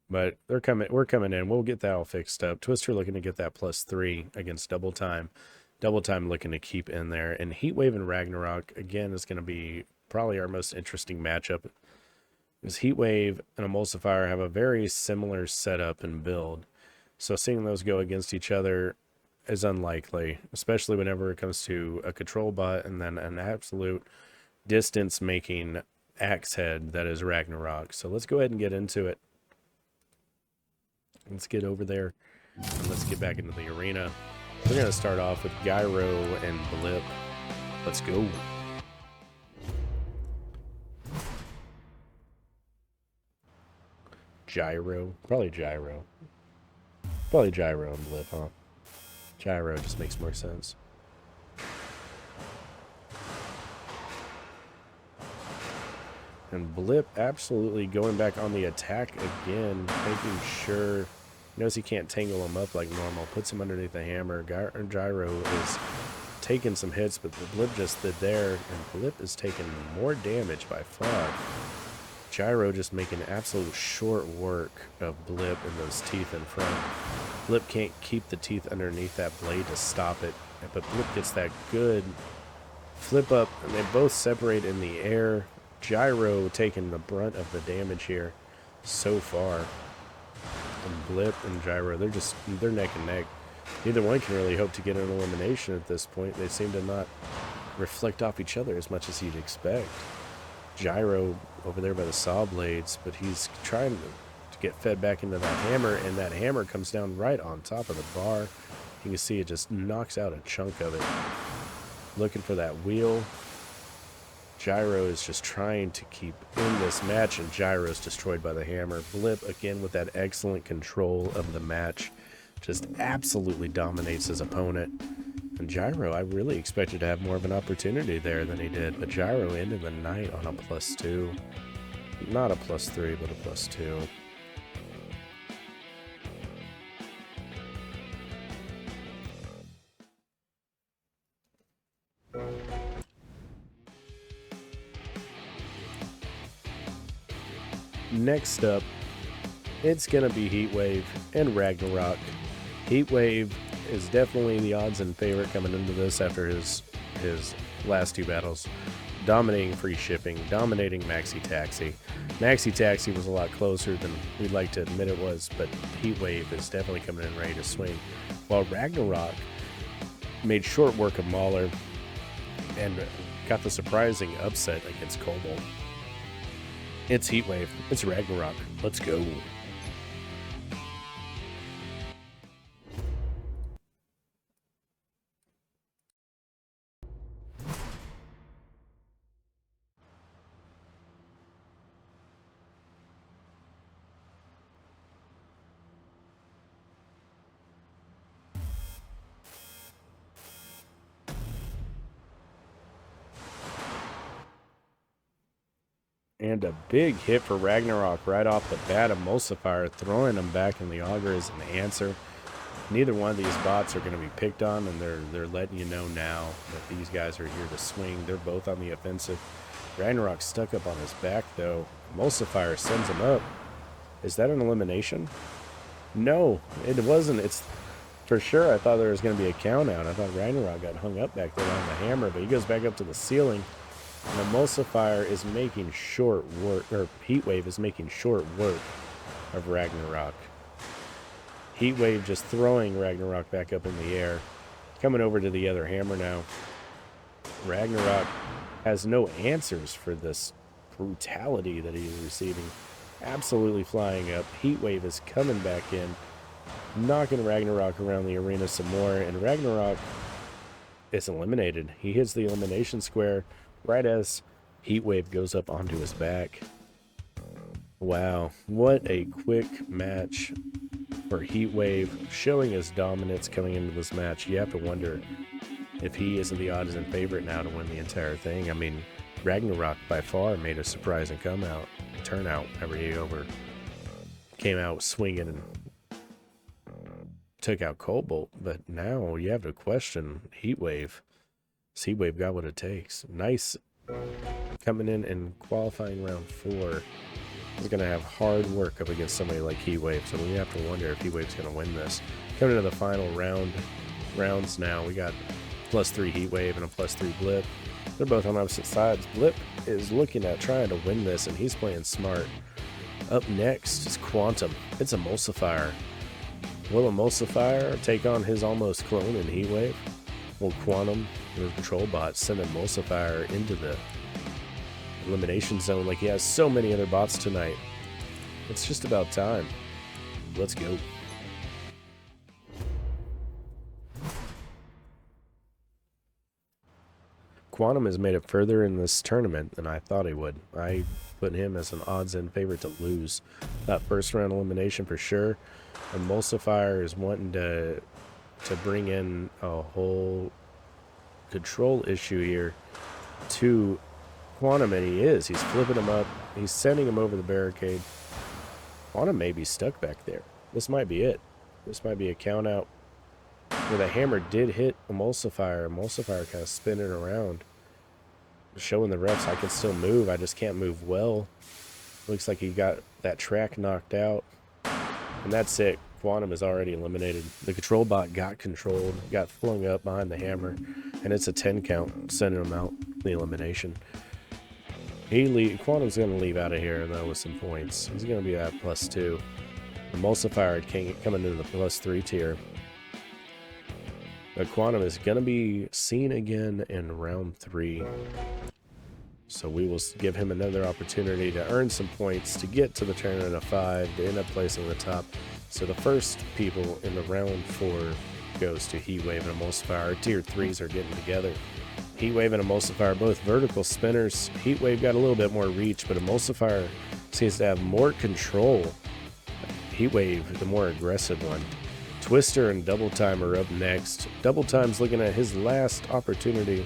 But we're coming in. We'll get that all fixed up. Twister looking to get that +3 against Double Time. Double Time looking to keep in there. And Heatwave and Ragnarok, again, is going to be probably our most interesting matchup. Because Heatwave and Emulsifier have a very similar setup and build. So seeing those go against each other is unlikely, especially whenever it comes to a control bot and then an absolute distance-making axe head that is Ragnarok. So let's go ahead and get into it. Let's get over there and let's get back into the arena. We're going to start off with Gyro and Blip. Let's go. Gyro. Probably Gyro. Probably Gyro and Blip, huh? Gyro just makes more sense. And Blip absolutely going back on the attack again, making sure he knows he can't tangle him up like normal. Puts him underneath the hammer. Gyro is taking some hits, but Blip just stood there, and Blip is taking more damage by far. Gyro just making absolute short work of Blip and those teeth in front. Blip can't keep the teeth underneath that blade to stop it, but Blip gets that good flip up, and they both separate in the air. Gyro taking the brunt of the damage here so far. And Blip and Gyro, they're neck and neck. Neither one can really hope to get an elimination at this point. They seem to not reflect off each other as much as you'd expect. Gyro over there by the saw blades, but he's trying to get fed back into that hammer, and that hammer comes down right on top of the bar. You can see it just knocks out a chunk of it. Looking for that wheel. Gyro is just trying to keep in this match, and Gyro is destroyed by the hammer. Blip, again, with that excellent control of the match, just absolutely dominates his opponent. And Gyro, I really expected to have more of an opportunity there than he did, but Gyro ended the night on a +2. Not a +3, but a +2. Next up, it's going to be Heatwave and Ragnarok. Heatwave is definitely the odds-in favorite coming into this after his last 2 battles. Dominating free shipping, dominating Maxi Taxi. Maxi Taxi was a lot closer than we'd like to admit it was, but Heatwave is definitely coming in ready to swing. While Ragnarok made short work of Mauler and got the surprising upset against Cobalt. It's Heatwave. It's Ragnarok. Let's go. And a big hit for Ragnarok right off the bat. Emulsifier throwing him back in the auger as an answer. Neither one of these bots are going to be picked on, and they're letting you know now that these guys are here to swing. They're both on the offensive. Ragnarok stuck up on his back, though. Emulsifier sends him up. Is that an elimination? No, it wasn't. It's for sure. I thought there was going to be a count out. I thought Ragnarok got hung up back there on the hammer, but he goes back up to the ceiling. And Emulsifier is making short work, or Heatwave is making short work of Ragnarok. Heatwave just throwing Ragnarok back up in the air. Coming over to the other hammer now. Ragnarok has no answers for this brutality that he is receiving. Absolutely flying up. Heatwave is coming back in, knocking Ragnarok around the arena some more, and Ragnarok is eliminated. He hits the elimination square right as Heatwave goes up onto his back. Wow, what a quick match for Heatwave, showing his dominance coming into this match. You have to wonder if he isn't the odds in favorite now to win the entire thing. I mean, Ragnarok by far made a surprising turnout whenever he came out swinging and took out Cobalt. But now you have to question Heatwave. Heatwave got what it takes. Nice coming in qualifying round 4. He's going to have hard work up against somebody like Heatwave, so we have to wonder if Heatwave's going to win this. Coming into the final rounds now, we got +3 Heatwave and a +3 Blip. They're both on opposite sides. Blip is looking at trying to win this, and he's playing smart. Up next is Quantum. It's Emulsifier. Will Emulsifier take on his almost clone in Heatwave? Will Quantum, the control bot, send Emulsifier into the elimination zone like he has so many other bots tonight? It's just about time. Let's go. Quantum has made it further in this tournament than I thought he would. I put him as an odds-in favorite to lose that first round elimination for sure. Emulsifier is wanting to bring in a whole control issue here to Quantum, and he is. He's flipping him up. He's sending him over the barricade. Quantum may be stuck back there. This might be it. This might be a count out where the hammer did hit Emulsifier. Emulsifier kind of spinning around, showing the refs I can still move. I just can't move well. Looks like he got that track knocked out. And that's it. Quantum is already eliminated. The control bot got controlled, got flung up behind the hammer, and it's a 10 count, sending him out the elimination. Quantum's going to leave out of here, though, with some points. He's going to be at +2. Emulsifier coming into the +3 tier. But Quantum is going to be seen again in round 3. So we will give him another opportunity to earn some points to get to the tournament of 5 to end up placing the top. So the first people in the round 4 goes to Heatwave and Emulsifier. Our tier 3s are getting together. Heatwave and Emulsifier, both vertical spinners. Heatwave got a little bit more reach, but Emulsifier seems to have more control. Heatwave, the more aggressive one. Twister and Double Time are up next. Double Time's looking at his last opportunity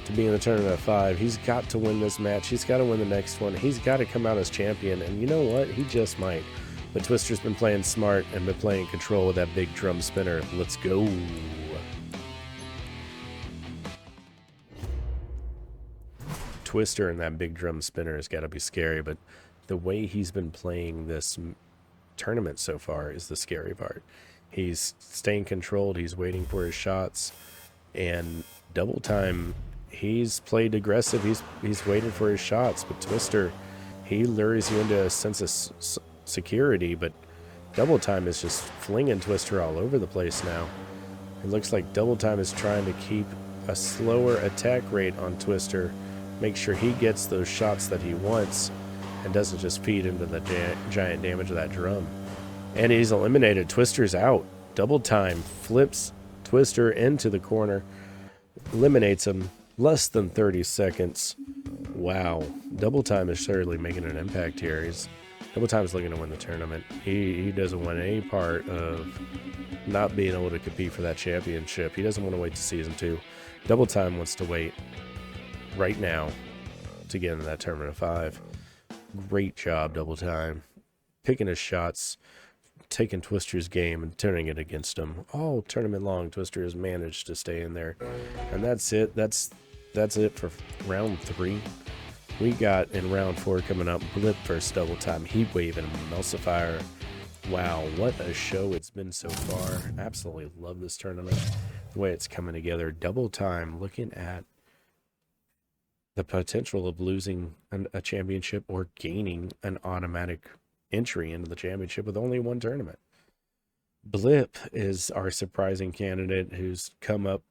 to be in the tournament of 5. He's got to win this match. He's got to win the next one. He's got to come out as champion, and you know what? He just might. But Twister's been playing smart and been playing control with that big drum spinner. Let's go. Twister and that big drum spinner has got to be scary, but the way he's been playing this tournament so far is the scary part. He's staying controlled. He's waiting for his shots, and Double Time, he's played aggressive. He's waited for his shots, but Twister, he lures you into a sense of security, but Double Time is just flinging Twister all over the place now. It looks like Double Time is trying to keep a slower attack rate on Twister, make sure he gets those shots that he wants and doesn't just feed into the giant damage of that drum. And he's eliminated. Twister's out. Double Time flips Twister into the corner, eliminates him. Less than 30 seconds. Wow. Double Time is certainly making an impact here. Double Time's looking to win the tournament. He doesn't want any part of not being able to compete for that championship. He doesn't want to wait to season 2. Double Time wants to wait right now to get into that tournament of 5. Great job, Double Time. Picking his shots, taking Twister's game and turning it against him. All tournament long, Twister has managed to stay in there. And that's it. That's it for round 3. We got in round 4 coming up, Blip versus Double Time, Heatwave and Emulsifier. Wow, what a show it's been so far. Absolutely love this tournament, the way it's coming together. Double Time looking at the potential of losing a championship or gaining an automatic entry into the championship with only one tournament. Blip is our surprising candidate who's come up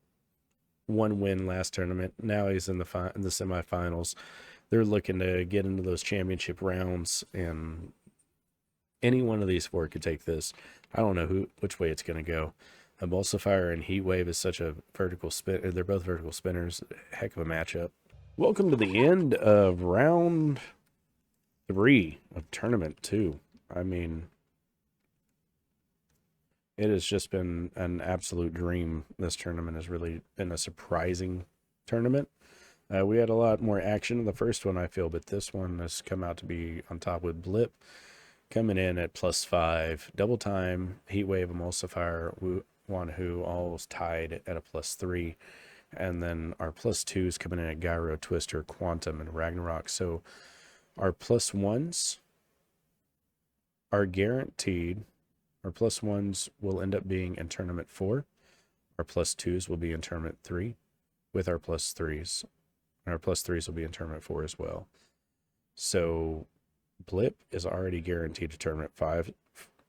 1 win last tournament. Now he's in the semifinals. They're looking to get into those championship rounds, and any one of these 4 could take this. I don't know which way it's going to go. Emulsifier and Heatwave is such a vertical spin. They're both vertical spinners. Heck of a matchup. Welcome to the end of round 3 of Tournament 2. I mean, it has just been an absolute dream. This tournament has really been a surprising tournament. We had a lot more action in the first one, I feel, but this one has come out to be on top with Blip coming in at +5. Double Time, Heatwave, Emulsifier, Wanhu all tied at a +3. And then our +2s coming in at Gyro, Twister, Quantum, and Ragnarok. So our +1s are guaranteed. Our +1s will end up being in Tournament 4. Our +2s will be in Tournament 3 with our +3s. And our +3s will be in Tournament 4 as well. So Blip is already guaranteed a Tournament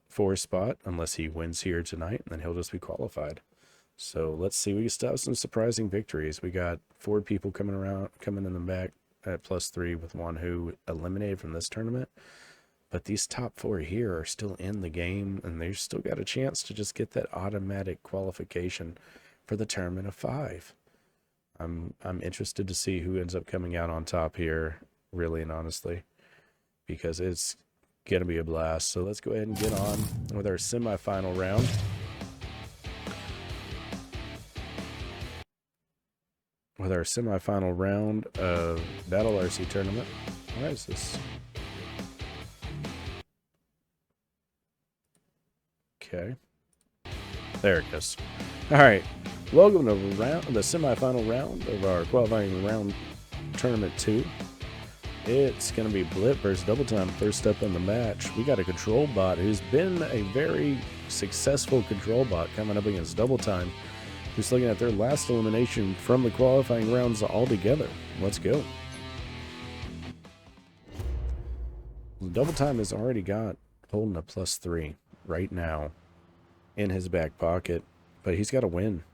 4 spot unless he wins here tonight, and then he'll just be qualified. So let's see. We still have some surprising victories. We got 4 people coming in the back at +3 with Wanhu eliminated from this tournament. But these top 4 here are still in the game, and they've still got a chance to just get that automatic qualification for the tournament of 5. I'm interested to see who ends up coming out on top here, really and honestly, because it's going to be a blast. So let's go ahead and get on with our semifinal round. With our semifinal round of Battle RC Tournament. Why is this? Okay. There it goes. All right. Welcome to the semifinal round of our qualifying round Tournament 2. It's going to be Blip versus Double Time first up in the match. We got a control bot who's been a very successful control bot coming up against Double Time, who's looking at their last elimination from the qualifying rounds altogether. Let's go. Double Time has already got holding a +3 right now in his back pocket, but he's got to win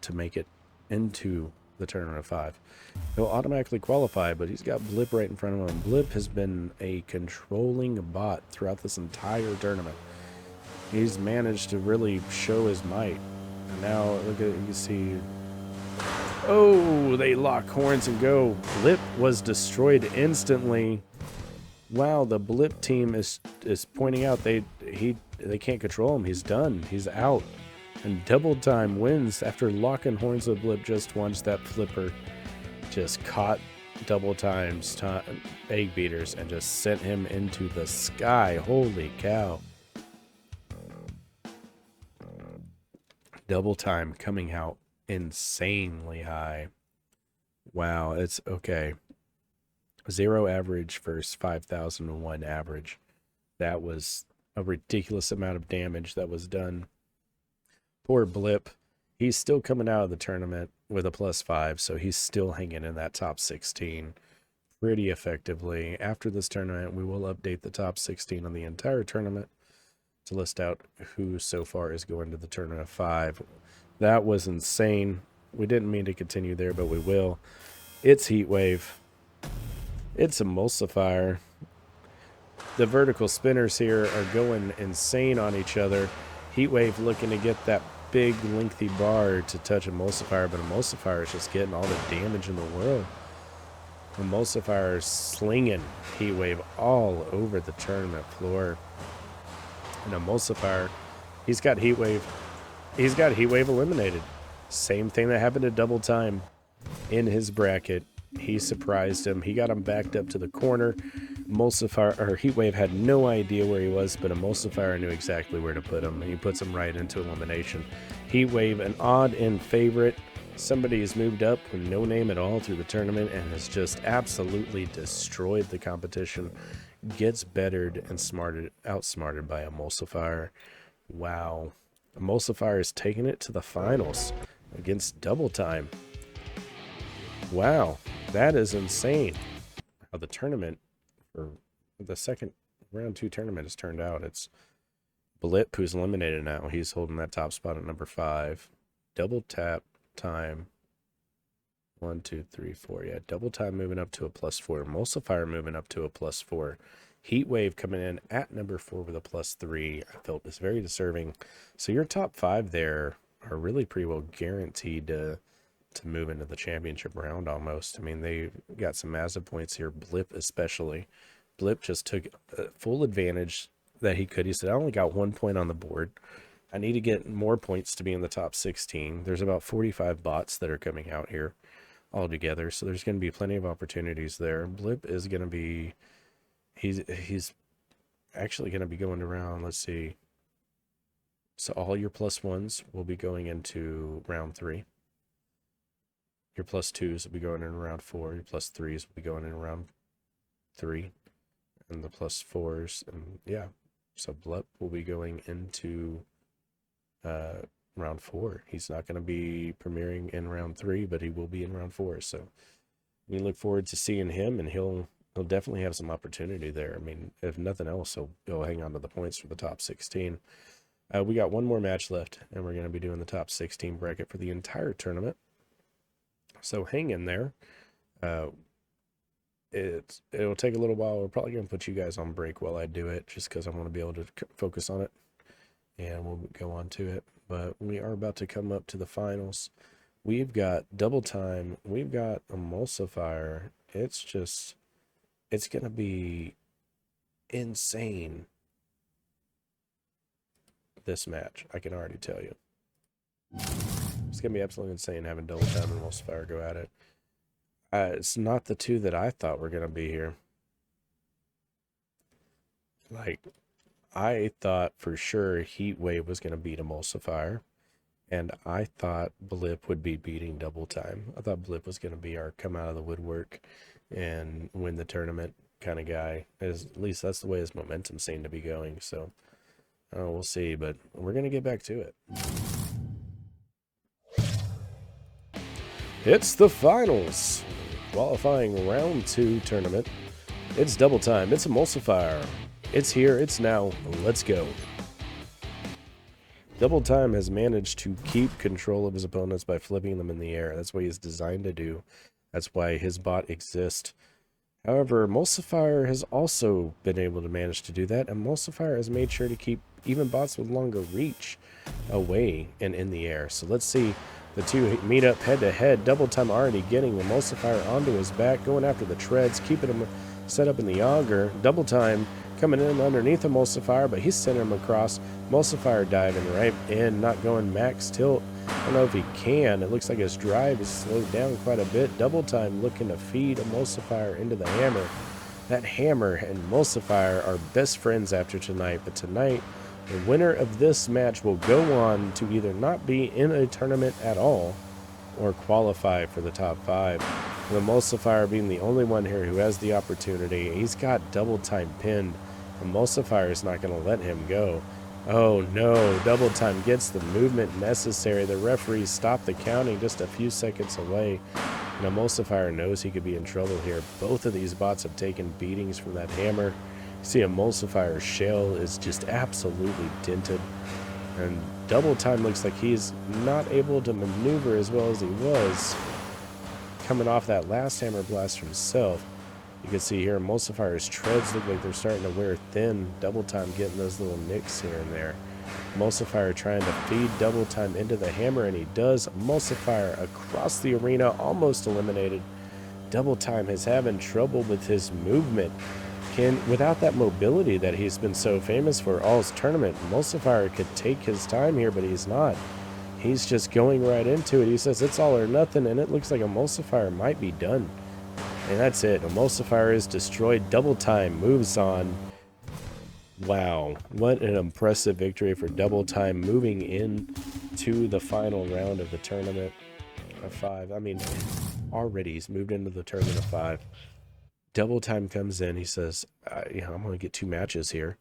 to make it into the tournament of 5. He'll automatically qualify, but he's got Blip right in front of him. Blip has been a controlling bot throughout this entire tournament. He's managed to really show his might. And now look at it, you see, oh, they lock horns and go. Blip was destroyed instantly. Wow, the Blip team is pointing out they can't control him. He's done. He's out. And Double Time wins after locking horns with Blip just once. That flipper just caught Double Time's egg beaters and just sent him into the sky. Holy cow. Double Time coming out insanely high. Wow, it's okay. 0 average versus 5,001 average. That was a ridiculous amount of damage that was done. Poor Blip. He's still coming out of the tournament with a +5, so he's still hanging in that top 16 pretty effectively. After this tournament, we will update the top 16 on the entire tournament to list out who so far is going to the tournament of 5. That was insane. We didn't mean to continue there, but we will. It's Heatwave. It's Emulsifier. The vertical spinners here are going insane on each other. Heatwave looking to get that big lengthy bar to touch Emulsifier, but Emulsifier is just getting all the damage in the world. Emulsifier is slinging Heatwave all over the tournament floor. And Emulsifier, he's got Heatwave eliminated. Same thing that happened to Double Time in his bracket. He surprised him. He got him backed up to the corner. Emulsifier, or Heatwave, had no idea where he was, but Emulsifier knew exactly where to put him, and he puts him right into elimination. Heatwave, an odd-end favorite. Somebody has moved up with no name at all through the tournament and has just absolutely destroyed the competition. Gets bettered and outsmarted by Emulsifier. Wow. Emulsifier is taking it to the finals against Double Time. Wow, that is insane how the tournament, or the second round 2 tournament has turned out. It's Blip who's eliminated now. He's holding that top spot at number 5. Double Tap Time. 1, 2, 3, 4. Yeah, Double Time moving up to a +4. Emulsifier moving up to a +4. Heatwave coming in at number 4 with a +3. I felt is very deserving. So your top 5 there are really pretty well guaranteed to move into the championship round almost. I mean, they got some massive points here, Blip especially, Blip just took full advantage that he could. He said, I only got 1 point on the board. I need to get more points to be in the top 16. There's about 45 bots that are coming out here altogether, so there's going to be plenty of opportunities there. Blip is going to be, he's actually going to be going around, let's see. So all your +1s will be going into round 3. Your +2s will be going in round 4. Your +3s will be going in round 3. And the +4s, and yeah. So Blip will be going into round 4. He's not going to be premiering in round 3, but he will be in round 4. So we look forward to seeing him, and he'll definitely have some opportunity there. I mean, if nothing else, he'll hang on to the points for the top 16. We got one more match left, and we're going to be doing the top 16 bracket for the entire tournament. So hang in there. It'll take a little while. We're probably going to put you guys on break while I do it, just because I want to be able to focus on it, and we'll go on to it. But we are about to come up to the finals. We've got Double Time. We've got Emulsifier. It's going to be insane, this match. I can already tell you. It's going to be absolutely insane having Double Time and Emulsifier go at it. It's not the two that I thought were going to be here. Like, I thought for sure Heatwave was going to beat Emulsifier. And I thought Blip would be beating Double Time. I thought Blip was going to be our come out of the woodwork and win the tournament kind of guy. At least that's the way his momentum seemed to be going. So we'll see, but we're going to get back to it. It's the finals. Qualifying round 2 tournament. It's Double Time. It's Emulsifier. It's here. It's now. Let's go. Double Time has managed to keep control of his opponents by flipping them in the air. That's what he's designed to do. That's why his bot exists. However, Emulsifier has also been able to manage to do that. Emulsifier has made sure to keep even bots with longer reach away and in the air. So let's see the two meet up head to head. Double Time already getting Emulsifier onto his back, going after the treads, keeping him set up in the auger. Double Time coming in underneath Emulsifier, but he's sending him across. Emulsifier diving right in, not going max tilt. I don't know if he can. It looks like his drive is slowed down quite a bit. Double Time looking to feed Emulsifier into the hammer. That hammer and Emulsifier are best friends after tonight, but tonight the winner of this match will go on to either not be in a tournament at all or qualify for the top 5. With Emulsifier being the only one here who has the opportunity. He's got Double Time pinned. Emulsifier is not going to let him go. Oh no, Double Time gets the movement necessary. The referees stop the counting just a few seconds away. And Emulsifier knows he could be in trouble here. Both of these bots have taken beatings from that hammer. See, Emulsifier's shell is just absolutely dented. And Double Time looks like he's not able to maneuver as well as he was coming off that last hammer blast himself. You can see here Emulsifier's treads look like they're starting to wear thin. Double Time getting those little nicks here and there. Emulsifier trying to feed Double Time into the hammer, and he does. Emulsifier across the arena, almost eliminated. Double Time is having trouble with his movement. Without that mobility that he's been so famous for all his tournament, Emulsifier could take his time here, but he's not. He's just going right into it. He says it's all or nothing, and it looks like Emulsifier might be done. And that's it. Emulsifier is destroyed. Double Time moves on. Wow, what an impressive victory for Double Time, moving in to the final round of the tournament of 5. I mean, already he's moved into the tournament of 5. Double Time comes in. He says, I'm going to get 2 matches here.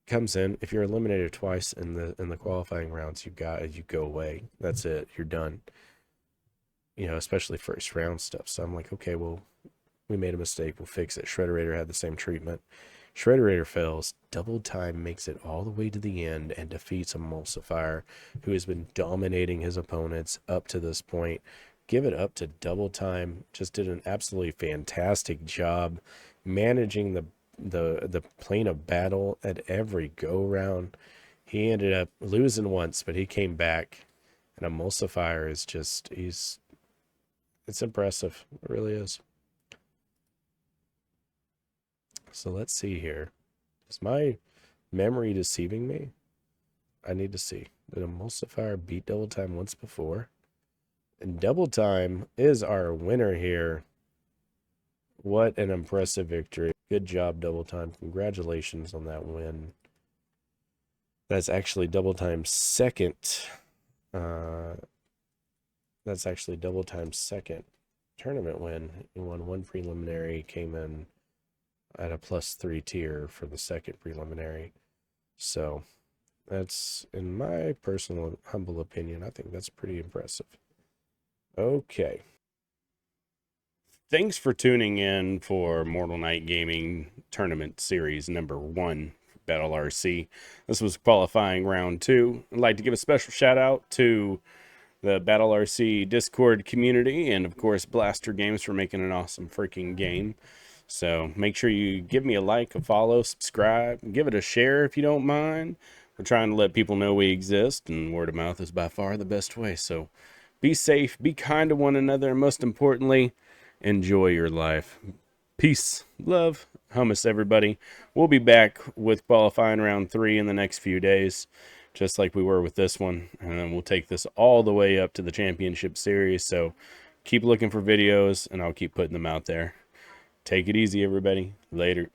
Comes in. If you're eliminated twice in the qualifying rounds, you go away. That's it. You're done. Especially first round stuff. So I'm like, okay, well, we made a mistake. We'll fix it. Shredderator had the same treatment. Shredderator fails. Double Time makes it all the way to the end and defeats Emulsifier, who has been dominating his opponents up to this point. Give it up to Double Time. Just did an absolutely fantastic job managing the plane of battle at every go round. He ended up losing once, but he came back. And Emulsifier is just, it's impressive. It really is. So let's see here. Is my memory deceiving me? I need to see. Did Emulsifier beat Double Time once before? And Double Time is our winner here. What an impressive victory. Good job, Double Time. Congratulations on that win. That's actually Double Time's second. That's actually Double Time's second tournament win. He won one preliminary, came in at a +3 tier for the second preliminary. So that's, in my personal humble opinion, I think that's pretty impressive. Okay. Thanks for tuning in for Mortal Knight Gaming Tournament Series number 1, Battle RC. This was qualifying round 2. I'd like to give a special shout out to the Battle RC Discord community and, of course, Blaster Games for making an awesome freaking game. So make sure you give me a like, a follow, subscribe, and give it a share if you don't mind. We're trying to let people know we exist, and word of mouth is by far the best way. So be safe, be kind to one another, and most importantly, enjoy your life. Peace, love, hummus, everybody. We'll be back with qualifying round 3 in the next few days, just like we were with this one. And then we'll take this all the way up to the championship series. So keep looking for videos, and I'll keep putting them out there. Take it easy, everybody. Later.